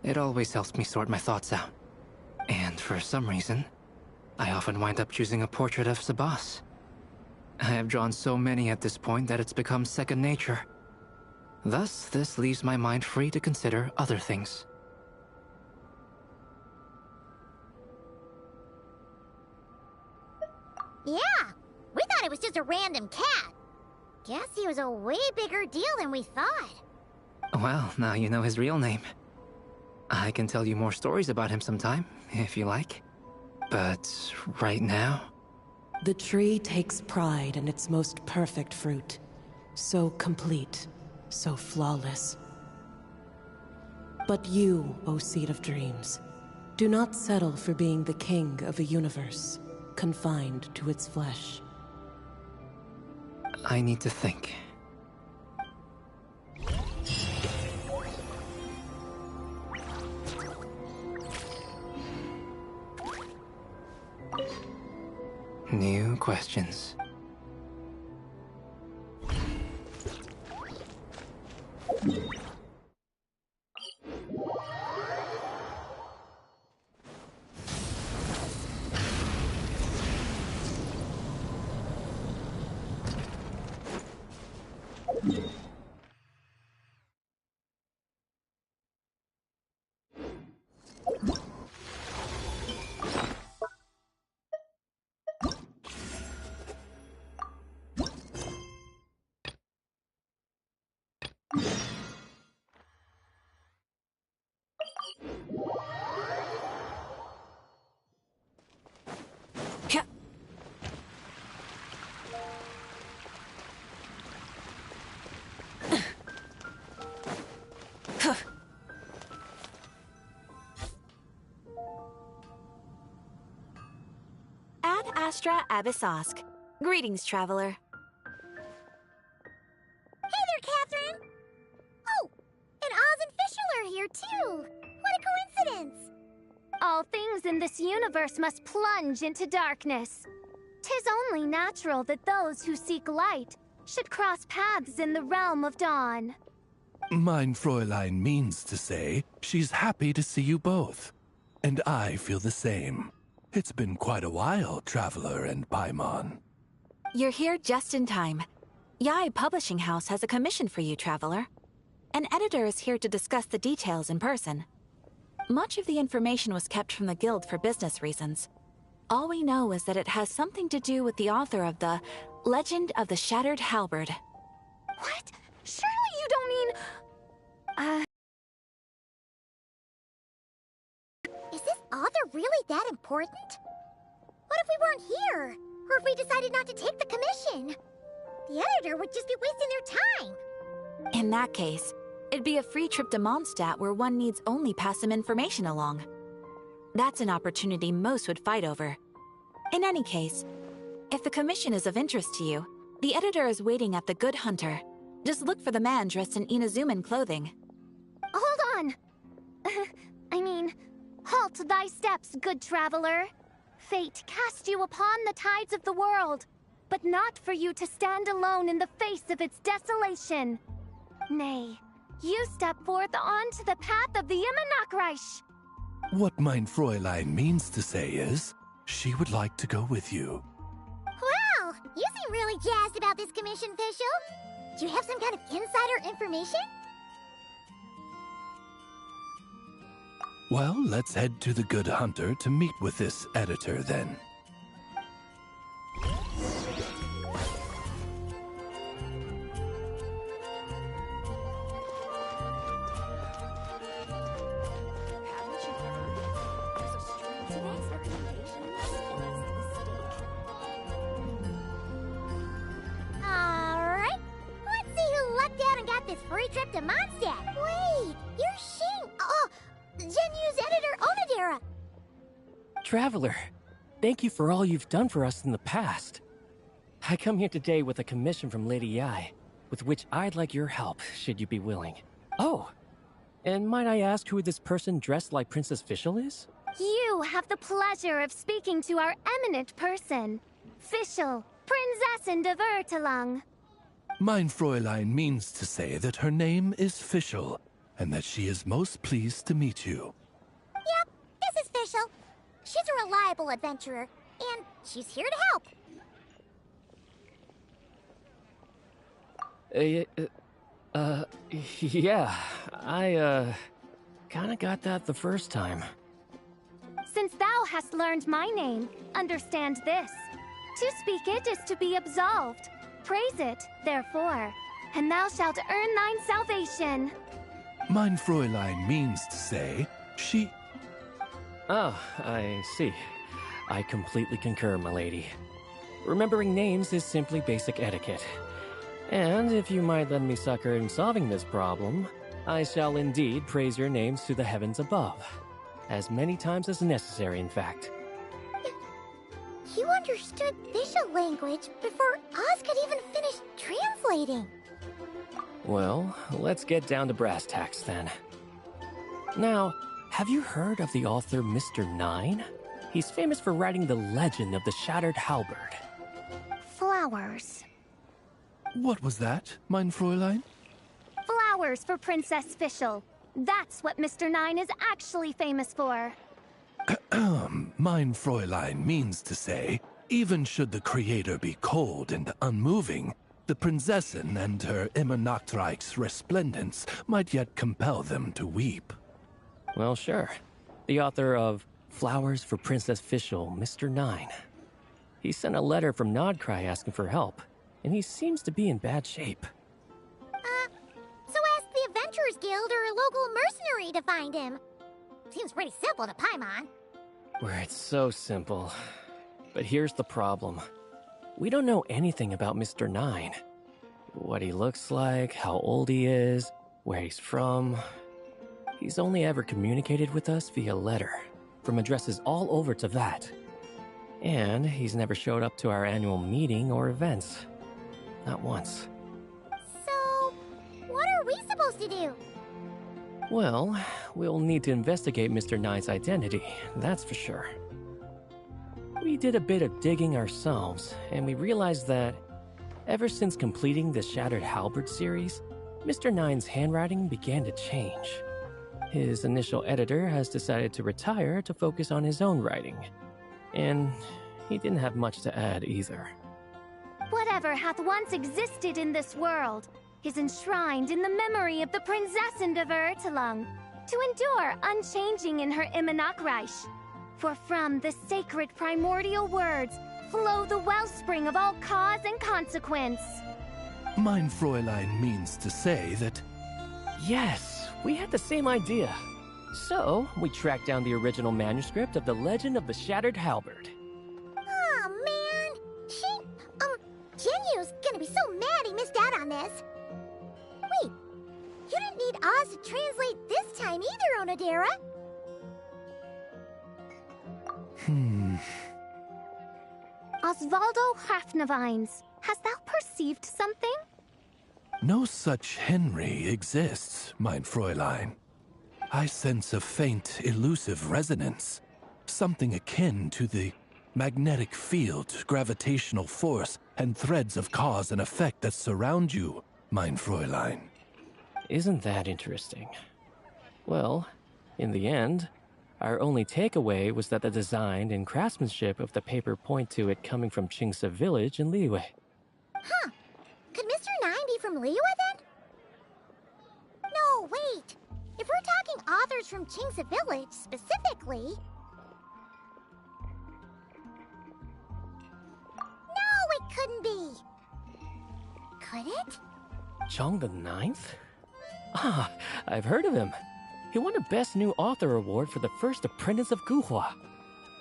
Speaker 9: It always helps me sort my thoughts out. And for some reason, I often wind up choosing a portrait of Sabas. I have drawn so many at this point that it's become second nature. Thus, this leaves my mind free to consider other things.
Speaker 2: Yeah, we thought it was just a random cat. Guess he was a way bigger deal than we thought.
Speaker 9: Well, now you know his real name. I can tell you more stories about him sometime, if you like. But right now...
Speaker 11: The tree takes pride in its most perfect fruit. So complete, so flawless. But you, O Seed of Dreams, do not settle for being the king of a universe, confined to its flesh.
Speaker 9: I need to think. New questions.
Speaker 12: Ad Astra Abyssosk. Greetings, traveler.
Speaker 2: Hey there, Catherine! Oh, and Oz and Fischl are here, too! What a coincidence!
Speaker 6: All things in this universe must plunge into darkness. 'Tis only natural that those who seek light should cross paths in the realm of dawn.
Speaker 13: Mein Fräulein means to say she's happy to see you both. And I feel the same. It's been quite a while, Traveler and Paimon.
Speaker 12: You're here just in time. Yai Publishing House has a commission for you, traveler. An editor is here to discuss the details in person. Much of the information was kept from the guild for business reasons. All we know is that it has something to do with the author of the Legend of the Shattered Halberd.
Speaker 6: What? Surely you don't mean...
Speaker 2: Is this author really that important? What if we weren't here? Or if we decided not to take the commission? The editor would just be wasting their time.
Speaker 12: In that case, it'd be a free trip to Mondstadt where one needs only pass some information along. That's an opportunity most would fight over. In any case, if the commission is of interest to you, the editor is waiting at the Good Hunter. Just look for the man dressed in Inazuman clothing.
Speaker 6: Hold on! Halt thy steps, good traveler. Fate cast you upon the tides of the world, but not for you to stand alone in the face of its desolation. Nay, you step forth onto the path of the Immernachtreich.
Speaker 13: What mein Fräulein means to say is, she would like to go with you.
Speaker 2: Wow, you seem really jazzed about this commission, Fischl. Do you have some kind of insider information?
Speaker 13: Well, let's head to the Good Hunter to meet with this editor then.
Speaker 2: Alright, let's see who lucked out and got this free trip to Mondstadt. Wait, you're Shing. Oh, Genu's editor, Onodera.
Speaker 14: Traveler, thank you for all you've done for us in the past. I come here today with a commission from Lady Yai, with which I'd like your help, should you be willing. Oh, and might I ask who this person dressed like Princess Fischl is?
Speaker 6: You have the pleasure of speaking to our eminent person, Fischl, Prinzessin de Vertelung.
Speaker 13: Mein Fräulein means to say that her name is Fischl, and that she is most pleased to meet you.
Speaker 2: Yep, this is Fischl. She's a reliable adventurer, and she's here to help.
Speaker 14: Yeah, I, kinda got that the first time.
Speaker 6: Since thou hast learned my name, understand this. To speak it is to be absolved. Praise it, therefore, and thou shalt earn thine salvation.
Speaker 13: Mein Fräulein means to say, she...
Speaker 14: Ah, I see. I completely concur, my lady. Remembering names is simply basic etiquette. And if you might lend me succor in solving this problem, I shall indeed praise your names to the heavens above. As many times as necessary, in fact.
Speaker 2: You understood Fischl language before Oz could even finish translating.
Speaker 14: Well, let's get down to brass tacks then. Now, have you heard of the author Mr. Nine? He's famous for writing the legend of the Shattered Halberd.
Speaker 6: Flowers.
Speaker 13: What was that, mein Fräulein?
Speaker 6: Flowers for Princess Fischl. That's what Mr. Nine is actually famous for.
Speaker 13: Mein Fräulein means to say, even should the creator be cold and unmoving, the Prinzessin and her Immernachtreich's resplendence might yet compel them to weep.
Speaker 14: Well, sure. The author of Flowers for Princess Fischl, Mr. Nine. He sent a letter from Nodcry asking for help, and he seems to be in bad shape.
Speaker 2: So ask the Adventurers Guild or a local mercenary to find him. Seems pretty simple to Paimon.
Speaker 14: Where it's so simple. But here's the problem. We don't know anything about Mr. Nine. What he looks like, how old he is, where he's from. He's only ever communicated with us via letter, from addresses all over to that. And he's never showed up to our annual meeting or events. Not once.
Speaker 2: So, what are we supposed to do?
Speaker 14: Well, we'll need to investigate Mr. Nine's identity, that's for sure. We did a bit of digging ourselves, and we realized that ever since completing the Shattered Halberd series, Mr. Nine's handwriting began to change. His initial editor has decided to retire to focus on his own writing, and he didn't have much to add either.
Speaker 6: Whatever hath once existed in this world is enshrined in the memory of the Prinzessin de Vertelung, to endure unchanging in her Immernachtreich. For from the sacred primordial words flow the wellspring of all cause and consequence.
Speaker 13: Mein Fräulein means to say that...
Speaker 14: Yes, we had the same idea. So, we tracked down the original manuscript of the Legend of the Shattered Halberd.
Speaker 2: Aw, man. Genyu's gonna be so mad he missed out on this. Wait, you didn't need Oz to translate this time either, Onodera.
Speaker 6: Osvaldo Hafnavines, hast thou perceived something?
Speaker 13: No such Henry exists, mein Fräulein. I sense a faint, elusive resonance. Something akin to the magnetic field, gravitational force, and threads of cause and effect that surround you, mein Fräulein.
Speaker 14: Isn't that interesting? Well, in the end, our only takeaway was that the design and craftsmanship of the paper point to it coming from Qingse village in Liyue.
Speaker 2: Huh. Could Mr. Nine be from Liyue then? No, wait. If we're talking authors from Qingse village specifically... No, it couldn't be. Could it?
Speaker 14: Chong the Ninth? Ah, I've heard of him. He won a Best New Author award for the first apprentice of Guhua.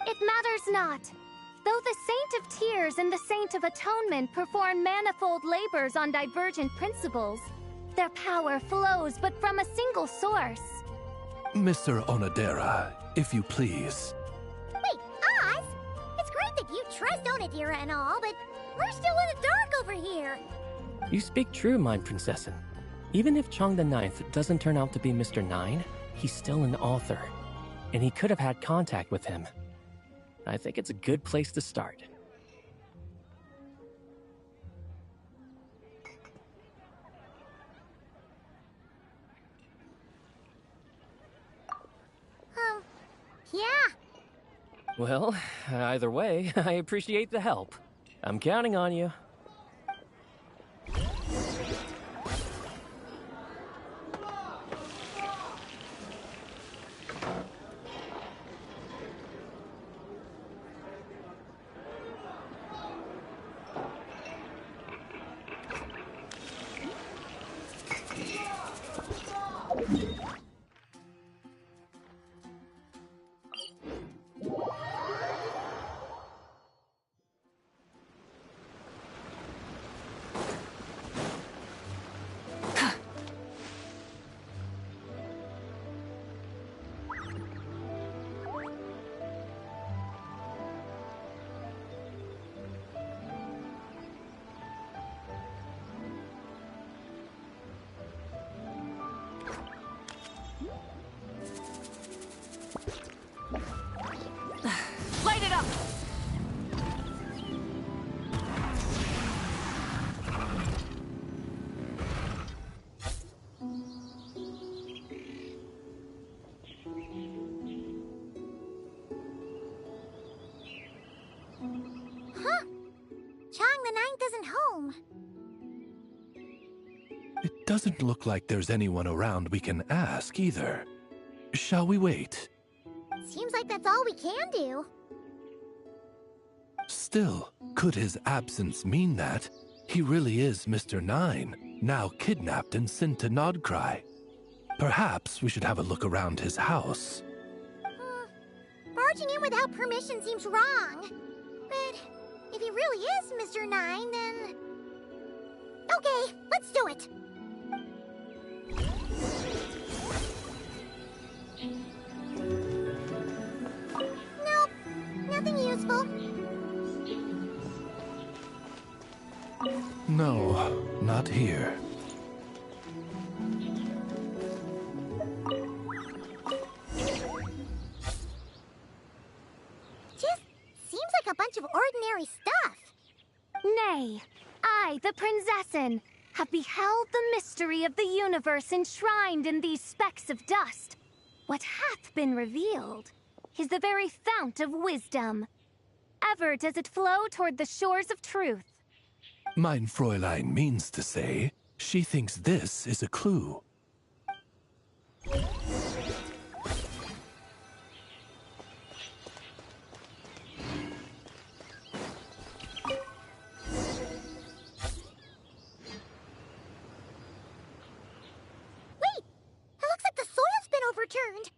Speaker 6: It matters not. Though the Saint of Tears and the Saint of Atonement perform manifold labors on divergent principles, their power flows but from a single source.
Speaker 13: Mr. Onodera, if you please.
Speaker 2: Wait, Oz? It's great that you trust Onodera and all, but we're still in the dark over here.
Speaker 14: You speak true, mein Prinzessin. Even if Chong the Ninth doesn't turn out to be Mr. Nine, he's still an author, and he could have had contact with him. I think it's a good place to start.
Speaker 2: Yeah.
Speaker 14: Well, either way, I appreciate the help. I'm counting on you.
Speaker 5: Light it up!
Speaker 2: Huh? Chang the Ninth isn't home.
Speaker 13: It doesn't look like there's anyone around we can ask either. Shall we wait?
Speaker 2: Seems like that's all we can do.
Speaker 13: Still, could his absence mean that he really is Mr. Nine, now kidnapped and sent to Nodcry? Perhaps we should have a look around his house.
Speaker 2: Barging in without permission seems wrong. But if he really is Mr. Nine, then... Okay, let's do it. Nope, nothing useful.
Speaker 13: No, not here.
Speaker 2: Just seems like a bunch of ordinary stuff.
Speaker 6: Nay, I, the Prinzessin, have beheld the mystery of the universe enshrined in these specks of dust. What hath been revealed is the very fount of wisdom. Ever does it flow toward the shores of truth.
Speaker 13: Mein Fräulein means to say, she thinks this is a clue.
Speaker 2: Wait! It looks like the soil's been overturned.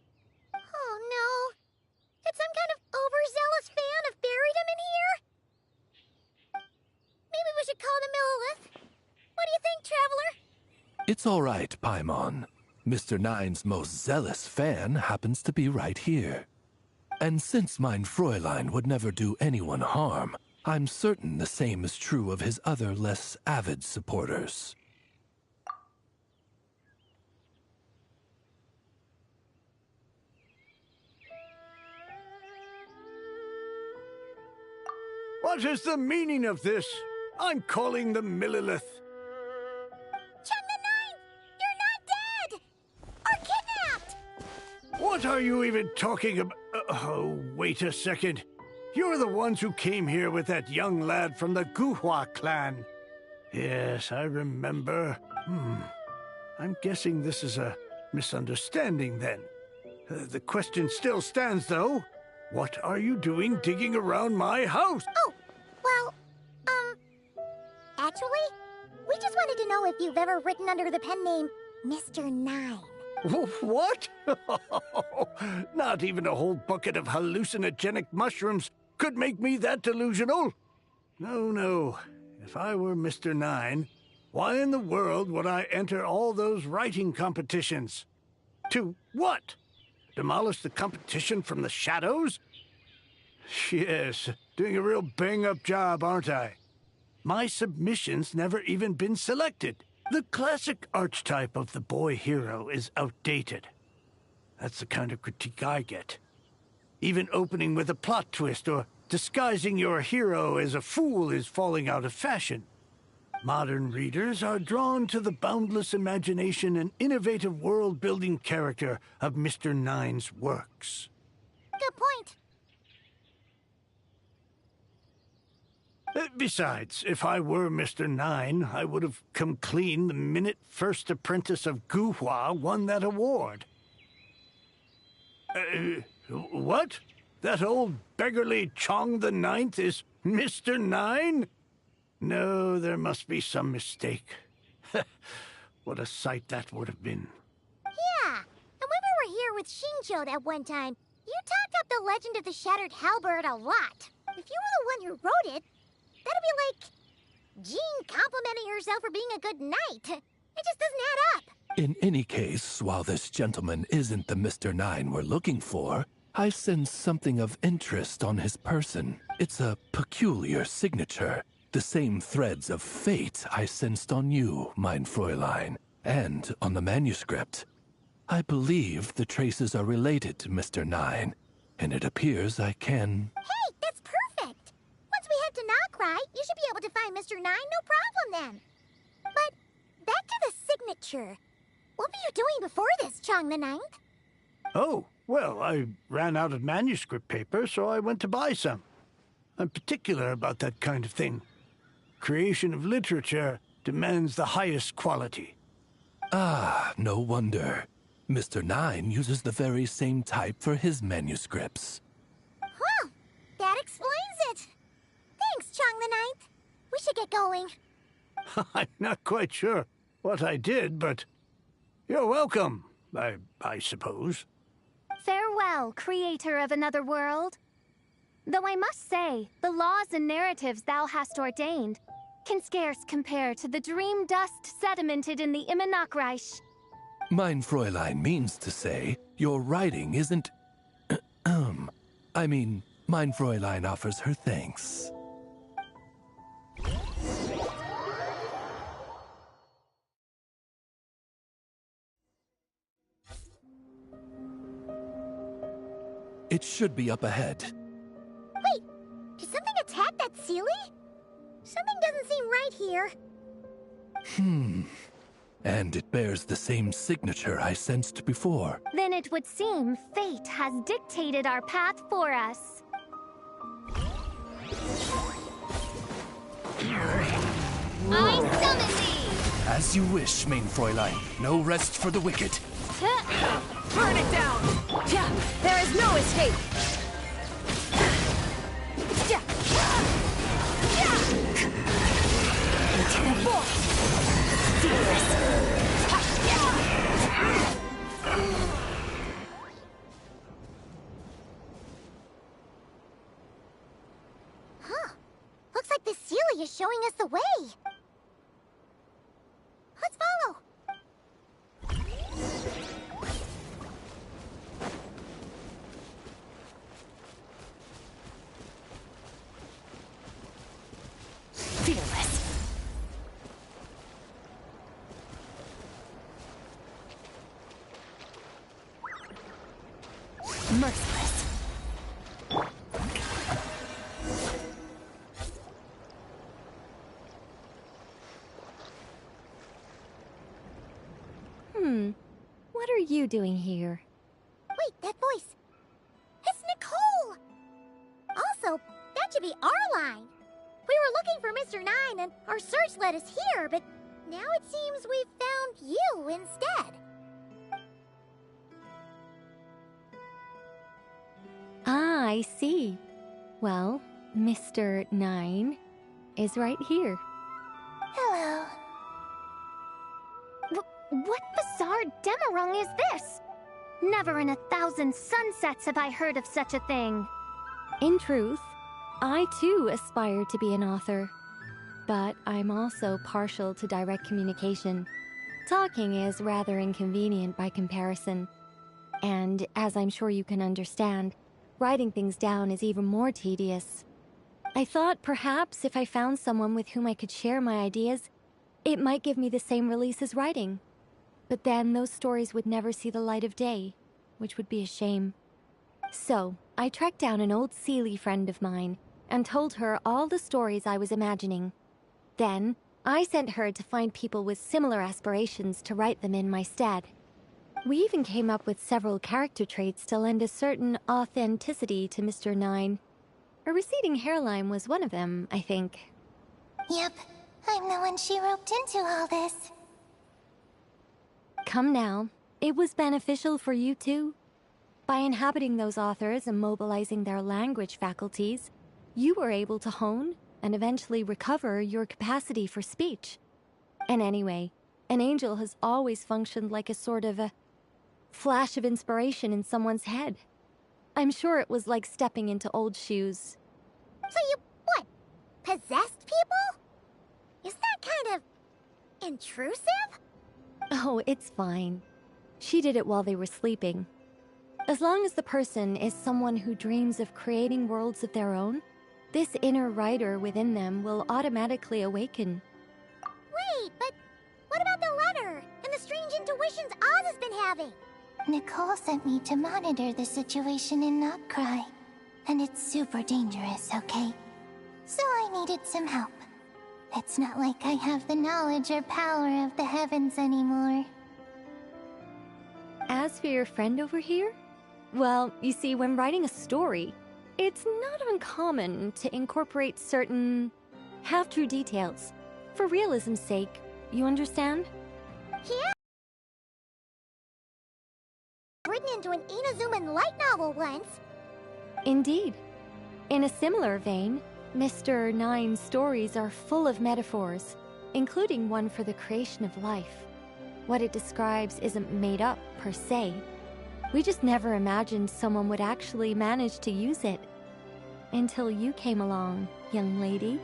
Speaker 13: It's all right, Paimon. Mr. Nine's most zealous fan happens to be right here. And since mein Fräulein would never do anyone harm, I'm certain the same is true of his other less avid supporters.
Speaker 15: What is the meaning of this? I'm calling the Millilith.
Speaker 2: Chang the Ninth! You're not dead! Or kidnapped!
Speaker 15: What are you even talking about? Oh, wait a second. You're the ones who came here with that young lad from the Guhua clan. Yes, I remember. I'm guessing this is a misunderstanding then. The question still stands, though. What are you doing digging around my house?
Speaker 2: Oh, well, actually, we just wanted to know if you've ever written under the pen name Mr. Nine.
Speaker 15: What? Not even a whole bucket of hallucinogenic mushrooms could make me that delusional. No. If I were Mr. Nine, why in the world would I enter all those writing competitions? To what? Demolish the competition from the shadows? Yes, doing a real bang-up job, aren't I? My submission's never even been selected. The classic archetype of the boy hero is outdated. That's the kind of critique I get. Even opening with a plot twist or disguising your hero as a fool is falling out of fashion. Modern readers are drawn to the boundless imagination and innovative world-building character of Mr. Nine's works.
Speaker 2: Good point.
Speaker 15: Besides, if I were Mr. Nine, I would have come clean the minute First Apprentice of Guhua won that award. What? That old beggarly Chong the Ninth is Mr. Nine? No, there must be some mistake. What a sight that would have been.
Speaker 2: Yeah, and when we were here with Shinjo that one time, you talked up the legend of the Shattered Halberd a lot. If you were the one who wrote it, that'd be like Jean complimenting herself for being a good knight. It just doesn't add up.
Speaker 13: In any case, while this gentleman isn't the Mr. Nine we're looking for, I sense something of interest on his person. It's a peculiar signature. The same threads of fate I sensed on you, mein Fräulein, and on the manuscript. I believe the traces are related to Mr. Nine, and it appears I can...
Speaker 2: Hey, that's perfect! Once we head to Nokrai, you should be able to find Mr. Nine, no problem then. But, back to the signature. What were you doing before this, Chong the Ninth?
Speaker 15: Oh, well, I ran out of manuscript paper, so I went to buy some. I'm particular about that kind of thing. Creation of literature demands the highest quality.
Speaker 13: Ah, no wonder. Mr. Nine uses the very same type for his manuscripts.
Speaker 2: Well, that explains it. Thanks, Chong the Ninth. We should get going.
Speaker 15: I'm not quite sure what I did, but you're welcome, I suppose.
Speaker 6: Farewell, creator of another world. Though I must say, the laws and narratives thou hast ordained can scarce compare to the dream dust sedimented in the Immanakreich.
Speaker 13: Mein Fräulein means to say, your writing isn't... I mean, mein Fräulein offers her thanks. It should be up ahead.
Speaker 2: Wait, did something attack that Sealy? Something doesn't seem right here.
Speaker 13: And it bears the same signature I sensed before.
Speaker 6: Then it would seem fate has dictated our path for us.
Speaker 2: I summon thee!
Speaker 13: As you wish, mein Fräulein. No rest for the wicked.
Speaker 5: Burn it down!
Speaker 6: There is no escape! Into the void!
Speaker 2: Huh. Looks like the Sealy is showing us the way. Let's follow.
Speaker 6: merciless.
Speaker 16: What are you doing here?
Speaker 2: Wait, that voice. It's Nicole! Also, that should be our line. We were looking for Mr. Nine and our search led us here, but now it seems we found you instead.
Speaker 16: Ah, I see. Well, Mr. Nine is right here.
Speaker 6: Hello. What bizarre Demerung is this? Never in 1,000 sunsets have I heard of such a thing.
Speaker 16: In truth, I too aspire to be an author. But I'm also partial to direct communication. Talking is rather inconvenient by comparison. And as I'm sure you can understand, writing things down is even more tedious. I thought perhaps if I found someone with whom I could share my ideas, it might give me the same release as writing. But then those stories would never see the light of day, which would be a shame. So, I tracked down an old Seelie friend of mine and told her all the stories I was imagining. Then, I sent her to find people with similar aspirations to write them in my stead. We even came up with several character traits to lend a certain authenticity to Mr. Nine. A receding hairline was one of them, I think.
Speaker 6: Yep, I'm the one she roped into all this.
Speaker 16: Come now, it was beneficial for you too. By inhabiting those authors and mobilizing their language faculties, you were able to hone and eventually recover your capacity for speech. And anyway, an angel has always functioned like a sort of a flash of inspiration in someone's head. I'm sure it was like stepping into old shoes.
Speaker 2: So you, what, possessed people? Isn't that kind of intrusive?
Speaker 16: Oh, it's fine. She did it while they were sleeping. As long as the person is someone who dreams of creating worlds of their own, this inner writer within them will automatically awaken.
Speaker 2: Wait, but what about the letter and the strange intuitions Oz has been having?
Speaker 6: Nicole sent me to monitor the situation in Notcry. And it's super dangerous, okay? So I needed some help. It's not like I have the knowledge or power of the heavens anymore.
Speaker 16: As for your friend over here? Well, you see, when writing a story, it's not uncommon to incorporate certain half-true details. For realism's sake, you understand?
Speaker 2: Yeah. Written into an Inazuman light novel once.
Speaker 16: Indeed. In a similar vein, Mr. Nine's stories are full of metaphors, including one for the creation of life. What it describes isn't made up, per se. We just never imagined someone would actually manage to use it. Until you came along, young lady.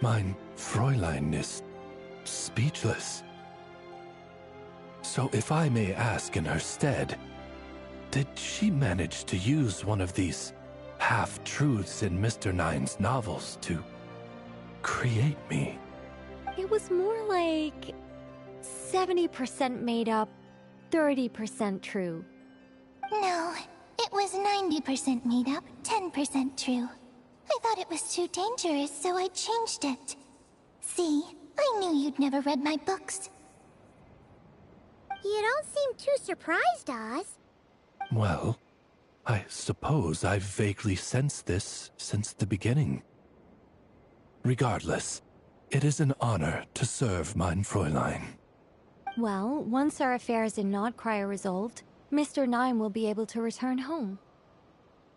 Speaker 13: Mein Fräulein is speechless. So if I may ask in her stead, did she manage to use one of these half-truths in Mr. Nine's novels to create me?
Speaker 16: It was more like 70% made up, 30% true.
Speaker 6: No, it was 90% made up, 10% true. I thought it was too dangerous, so I changed it. See, I knew you'd never read my books.
Speaker 2: You don't seem too surprised, Oz.
Speaker 13: Well, I suppose I've vaguely sensed this since the beginning. Regardless, it is an honor to serve mein Fräulein.
Speaker 16: Well, once our affairs in Nodcry are resolved, Mr. Nine will be able to return home.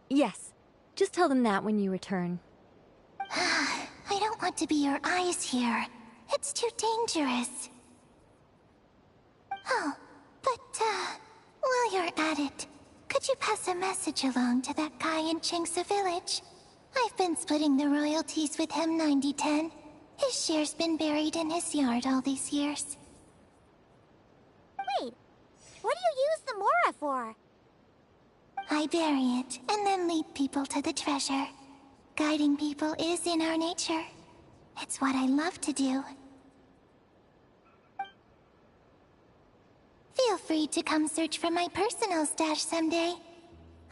Speaker 16: Yes, just tell them that when you return.
Speaker 6: I don't want to be your eyes here. It's too dangerous. Oh, but, while you're at it, could you pass a message along to that guy in Chingsa village? I've been splitting the royalties with him 90-10. His share's been buried in his yard all these years.
Speaker 2: Wait, what do you use the Mora for?
Speaker 6: I bury it, and then lead people to the treasure. Guiding people is in our nature. It's what I love to do.
Speaker 2: Feel free to come search for my personal stash someday.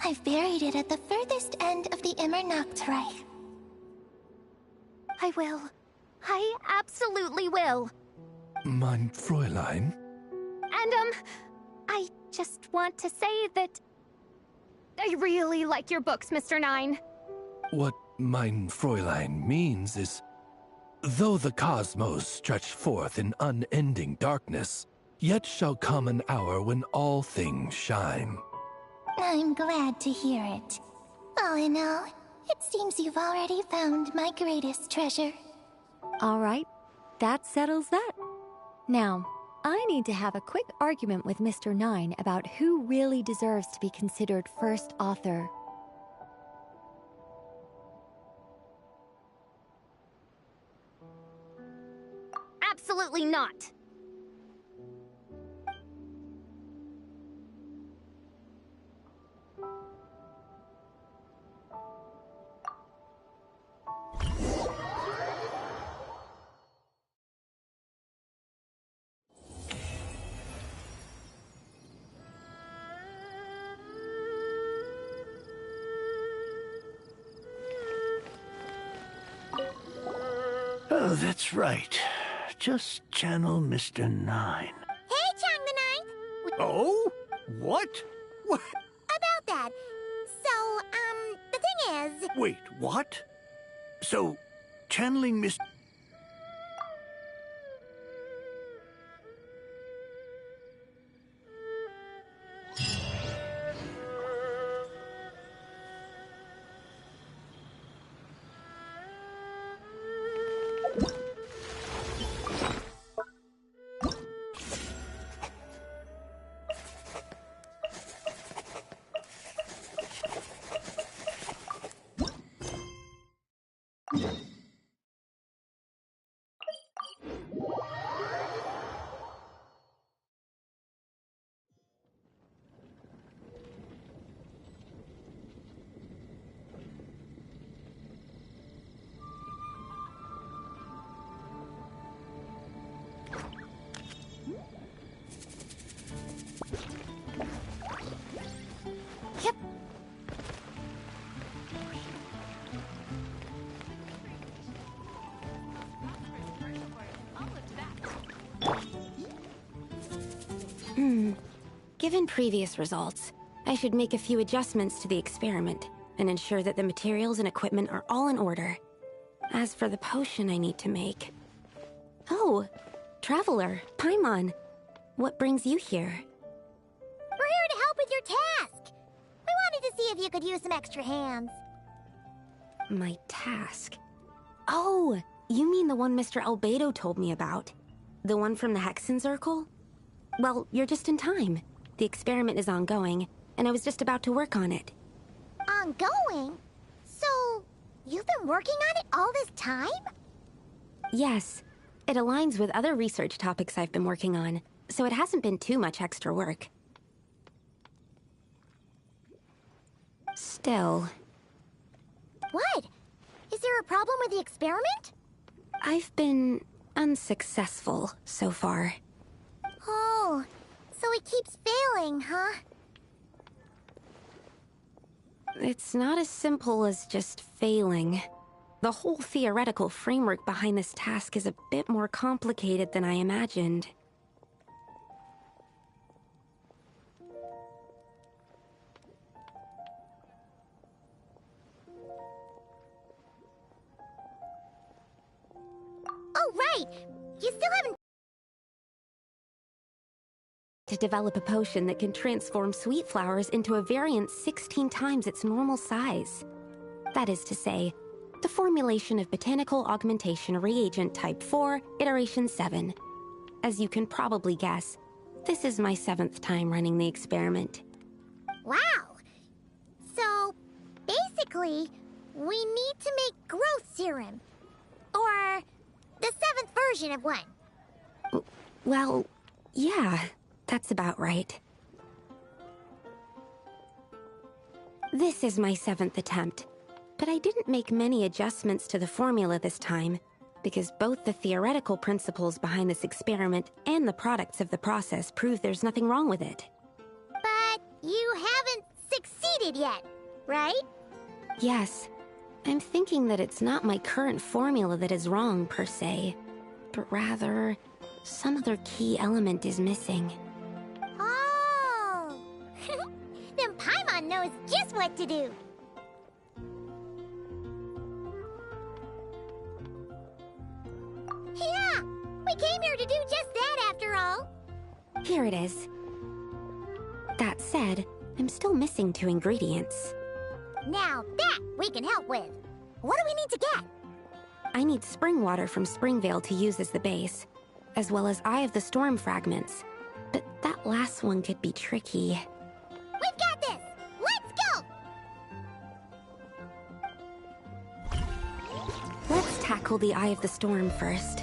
Speaker 2: I've buried it at the furthest end of the Immernachtreich.
Speaker 6: I will. I absolutely will.
Speaker 13: Mein Fräulein?
Speaker 6: And, I just want to say that I really like your books, Mr. Nine.
Speaker 13: What mein Fräulein means is, though the cosmos stretch forth in unending darkness, yet shall come an hour when all things shine.
Speaker 2: I'm glad to hear it. All in all, it seems you've already found my greatest treasure.
Speaker 16: All right, that settles that. Now, I need to have a quick argument with Mr. Nine about who really deserves to be considered first author.
Speaker 6: Absolutely not.
Speaker 15: Oh, that's right. Just channel Mr. Nine.
Speaker 2: Hey, Chang the Ninth!
Speaker 15: Oh? What? What?
Speaker 2: About that. So, the thing is...
Speaker 15: Wait, what? So, channeling Mr.
Speaker 17: Given previous results, I should make a few adjustments to the experiment and ensure that the materials and equipment are all in order. As for the potion I need to make... Oh, Traveler, Paimon, what brings you here?
Speaker 2: We're here to help with your task! We wanted to see if you could use some extra hands.
Speaker 17: My task? Oh, you mean the one Mr. Albedo told me about? The one from the Hexen Circle? Well, you're just in time. The experiment is ongoing, and I was just about to work on it.
Speaker 2: Ongoing? So, you've been working on it all this time?
Speaker 17: Yes. It aligns with other research topics I've been working on, so it hasn't been too much extra work. Still...
Speaker 2: What? Is there a problem with the experiment?
Speaker 17: I've been unsuccessful so far.
Speaker 2: Oh, so it keeps failing, huh?
Speaker 17: It's not as simple as just failing. The whole theoretical framework behind this task is a bit more complicated than I imagined.
Speaker 2: Oh, right! You still haven't...
Speaker 17: To develop a potion that can transform sweet flowers into a variant 16 times its normal size. That is to say, the formulation of Botanical Augmentation Reagent Type 4, Iteration 7. As you can probably guess, this is my 7th time running the experiment.
Speaker 2: Wow! So, basically, we need to make growth serum. Or the 7th version of one.
Speaker 17: Well, yeah, that's about right. This is my 7th attempt, but I didn't make many adjustments to the formula this time, because both the theoretical principles behind this experiment and the products of the process prove there's nothing wrong with it.
Speaker 2: But you haven't succeeded yet, right?
Speaker 17: Yes. I'm thinking that it's not my current formula that is wrong, per se, but rather, some other key element is missing.
Speaker 2: Oh! Then Paimon knows just what to do. Yeah! We came here to do just that, after all.
Speaker 17: Here it is. That said, I'm still missing 2 ingredients.
Speaker 2: Now that we can help with. What do we need to get?
Speaker 17: I need spring water from Springvale to use as the base, as well as Eye of the Storm fragments. But that last one could be tricky.
Speaker 2: We've got this! Let's go!
Speaker 17: Let's tackle the Eye of the Storm first.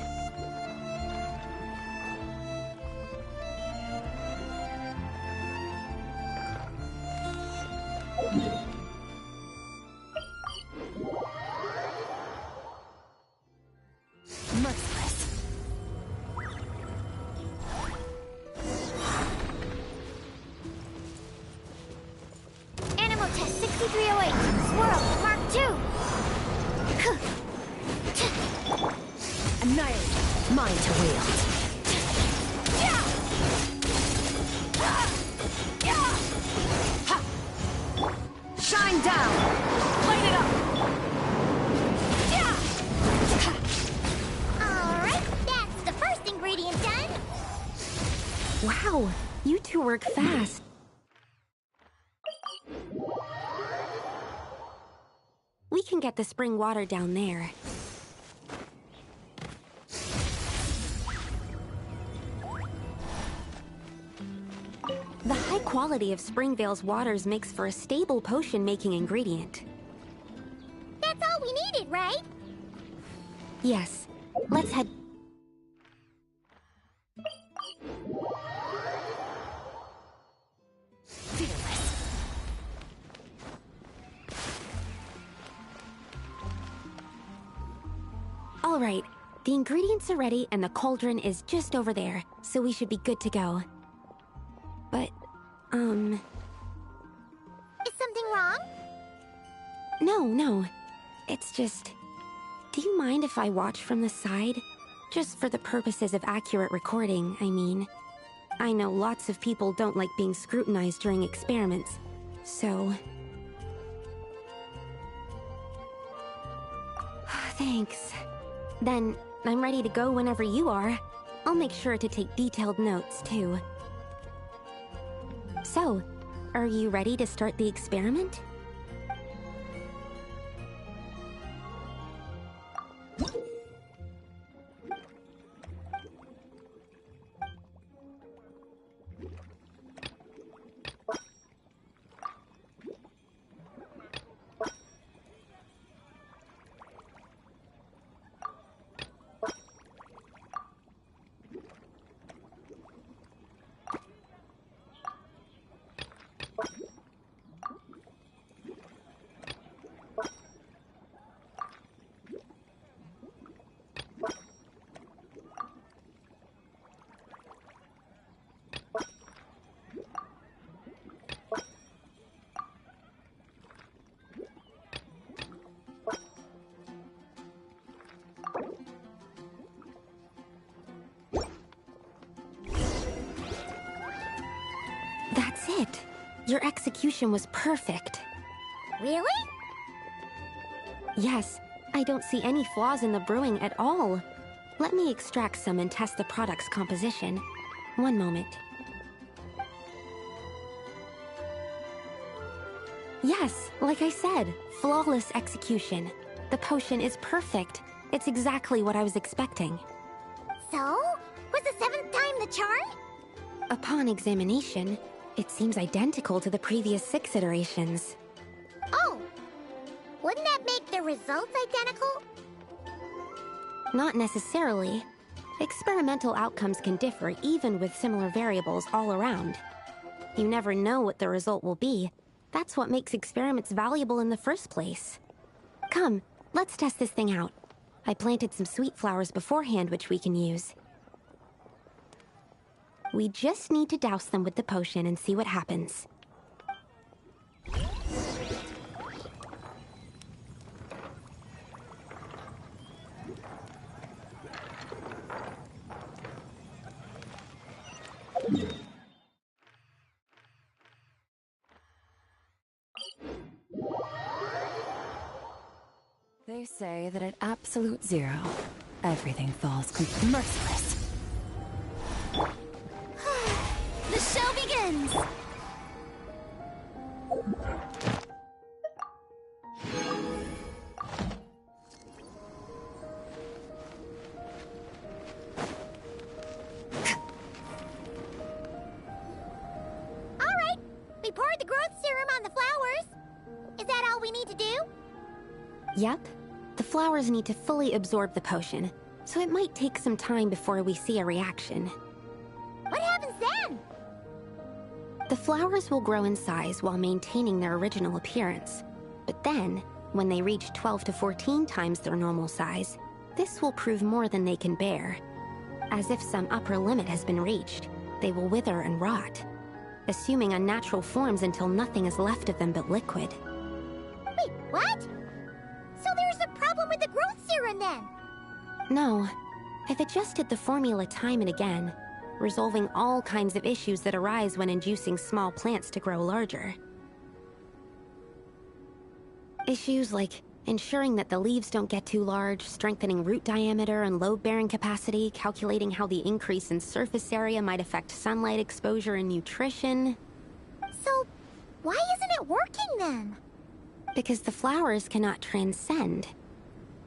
Speaker 6: Merciless.
Speaker 2: Animal test 6308. Swirl, Mark 2.
Speaker 6: Annihilate. Mine to wield. Shine down! Light it up!
Speaker 2: Alright, that's the first ingredient done.
Speaker 17: Wow, you 2 work fast. We can get the spring water down there. The high quality of Springvale's waters makes for a stable potion-making ingredient.
Speaker 2: That's all we needed, right?
Speaker 17: Yes, let's head... All right, the ingredients are ready and the cauldron is just over there, so we should be good to go. But,
Speaker 2: Is something wrong?
Speaker 17: No. It's just... Do you mind if I watch from the side? Just for the purposes of accurate recording, I mean. I know lots of people don't like being scrutinized during experiments, so... Thanks. Then, I'm ready to go whenever you are. I'll make sure to take detailed notes, too. So, are you ready to start the experiment? That's it. Your execution was perfect.
Speaker 2: Really?
Speaker 17: Yes, I don't see any flaws in the brewing at all. Let me extract some and test the product's composition. One moment. Yes, like I said, flawless execution. The potion is perfect. It's exactly what I was expecting.
Speaker 2: So? Was the 7th time the charm?
Speaker 17: Upon examination, it seems identical to the previous 6 iterations.
Speaker 2: Oh! Wouldn't that make the results identical?
Speaker 17: Not necessarily. Experimental outcomes can differ even with similar variables all around. You never know what the result will be. That's what makes experiments valuable in the first place. Come, let's test this thing out. I planted some sweet flowers beforehand which we can use. We just need to douse them with the potion and see what happens.
Speaker 8: They say that at absolute zero, everything falls merciless.
Speaker 2: The show begins! Alright, we poured the growth serum on the flowers. Is that all we need to do?
Speaker 17: Yep. The flowers need to fully absorb the potion, so it might take some time before we see a reaction.
Speaker 2: What happens then?
Speaker 17: The flowers will grow in size while maintaining their original appearance. But then, when they reach 12 to 14 times their normal size, this will prove more than they can bear. As if some upper limit has been reached, they will wither and rot, assuming unnatural forms until nothing is left of them but liquid.
Speaker 2: Wait, what? So there's a problem with the growth serum then?
Speaker 17: No. I've adjusted the formula time and again, resolving all kinds of issues that arise when inducing small plants to grow larger. Issues like ensuring that the leaves don't get too large, strengthening root diameter and load-bearing capacity, calculating how the increase in surface area might affect sunlight exposure and nutrition.
Speaker 2: So, why isn't it working then?
Speaker 17: Because the flowers cannot transcend.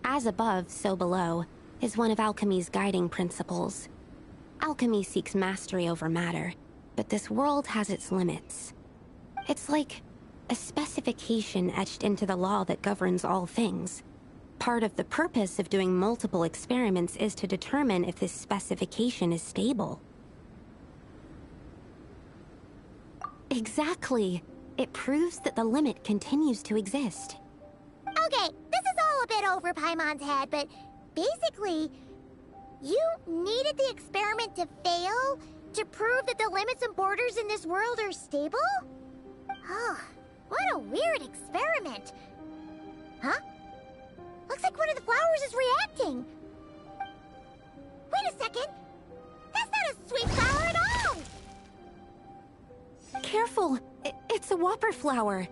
Speaker 17: As above, so below, is one of alchemy's guiding principles. Alchemy seeks mastery over matter, but this world has its limits. It's like a specification etched into the law that governs all things. Part of the purpose of doing multiple experiments is to determine if this specification is stable. Exactly. It proves that the limit continues to exist.
Speaker 2: Okay, this is all a bit over Paimon's head, but basically, you needed the experiment to fail to prove that the limits and borders in this world are stable? Oh, what a weird experiment. Huh? Looks like one of the flowers is reacting. Wait a second. That's not a sweet flower at all!
Speaker 17: Careful! It's a whopper flower.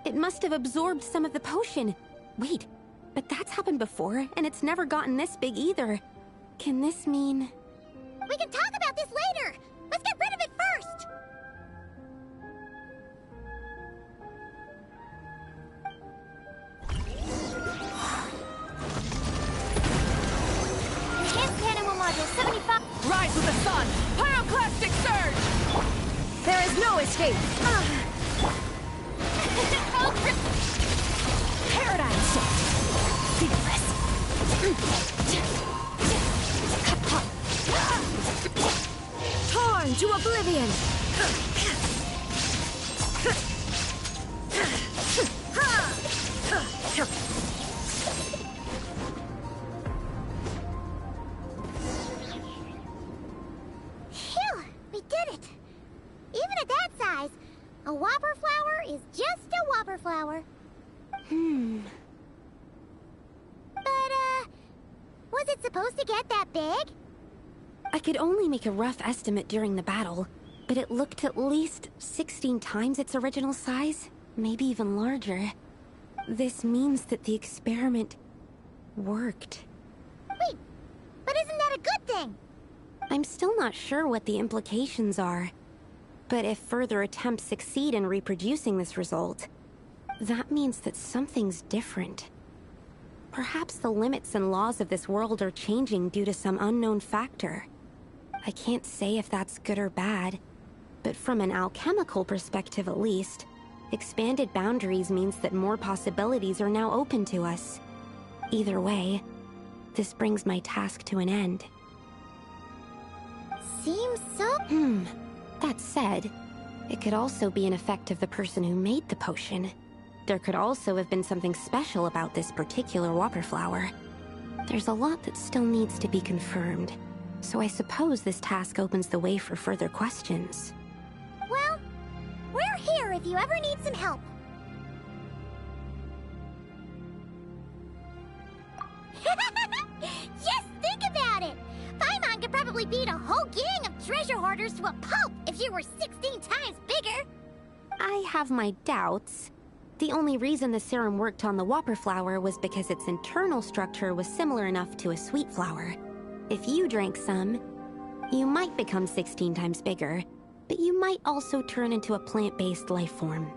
Speaker 17: It must have absorbed some of the potion. Wait, but that's happened before, and it's never gotten this big either. Can this mean...
Speaker 2: We can talk about this later! Let's get rid of it first!
Speaker 6: Enhanced Animal Module 75.
Speaker 5: Rise with the sun! Pyroclastic surge!
Speaker 6: There is no escape!
Speaker 5: Paradigm shift! Fearless!
Speaker 6: Torn to oblivion!
Speaker 2: Phew! We did it! Even at that size, a whopper flower is just a whopper flower. But, was it supposed to get that big?
Speaker 17: I could only make a rough estimate during the battle, but it looked at least 16 times its original size, maybe even larger. This means that the experiment worked.
Speaker 2: Wait, but isn't that a good thing?
Speaker 17: I'm still not sure what the implications are, but if further attempts succeed in reproducing this result, that means that something's different. Perhaps the limits and laws of this world are changing due to some unknown factor. I can't say if that's good or bad, but from an alchemical perspective at least, expanded boundaries means that more possibilities are now open to us. Either way, this brings my task to an end.
Speaker 2: Seems so...
Speaker 17: That said, it could also be an effect of the person who made the potion. There could also have been something special about this particular whopper flower. There's a lot that still needs to be confirmed, so I suppose this task opens the way for further questions.
Speaker 2: Well, we're here if you ever need some help. Just think about it! Paimon could probably beat a whole gang of treasure hoarders to a pulp if you were 16 times bigger!
Speaker 17: I have my doubts. The only reason the serum worked on the Whopper flower was because its internal structure was similar enough to a sweet flower. If you drank some, you might become 16 times bigger, but you might also turn into a plant-based life form.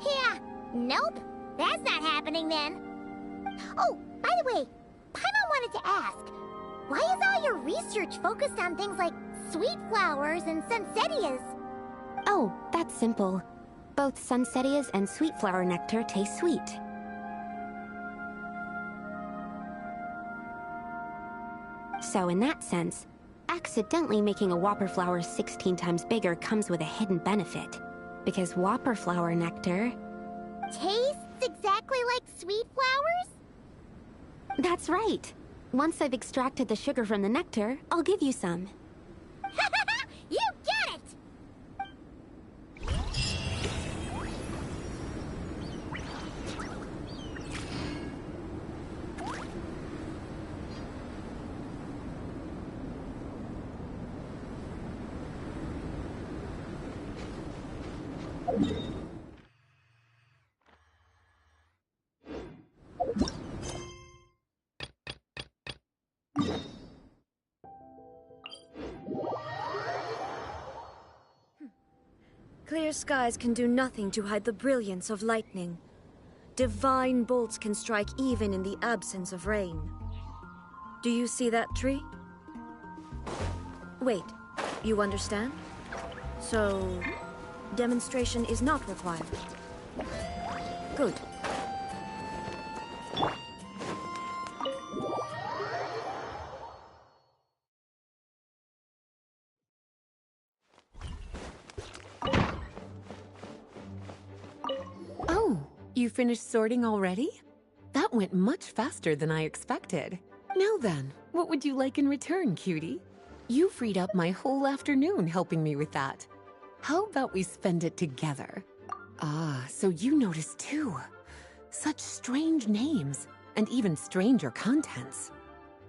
Speaker 2: Yeah, nope. That's not happening then. Oh, by the way, Paimon wanted to ask, why is all your research focused on things like sweet flowers and sunsettias?
Speaker 17: Oh, that's simple. Both sunsettias and sweet flower nectar taste sweet. So in that sense, accidentally making a Whopper flower 16 times bigger comes with a hidden benefit. Because Whopper flower nectar...
Speaker 2: tastes exactly like sweet flowers?
Speaker 17: That's right. Once I've extracted the sugar from the nectar, I'll give you some.
Speaker 2: You get it!
Speaker 18: Clear skies can do nothing to hide the brilliance of lightning. Divine bolts can strike even in the absence of rain. Do you see that tree? Wait, you understand? So, demonstration is not required. Good.
Speaker 19: You finished sorting already? That went much faster than I expected. Now then, what would you like in return, cutie? You freed up my whole afternoon helping me with that. How about we spend it together? Ah, so you noticed too. Such strange names, and even stranger contents.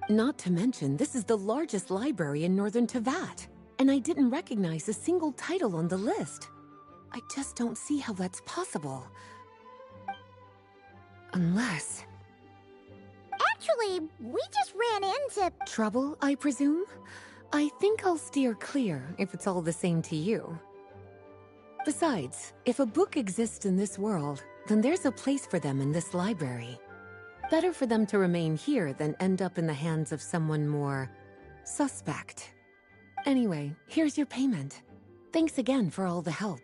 Speaker 19: Not to mention, this is the largest library in Northern Tevat, and I didn't recognize a single title on the list. I just don't see how that's possible. Unless...
Speaker 2: Actually, we just ran into...
Speaker 19: Trouble, I presume? I think I'll steer clear if it's all the same to you. Besides, if a book exists in this world, then there's a place for them in this library. Better for them to remain here than end up in the hands of someone more... suspect. Anyway, here's your payment. Thanks again for all the help.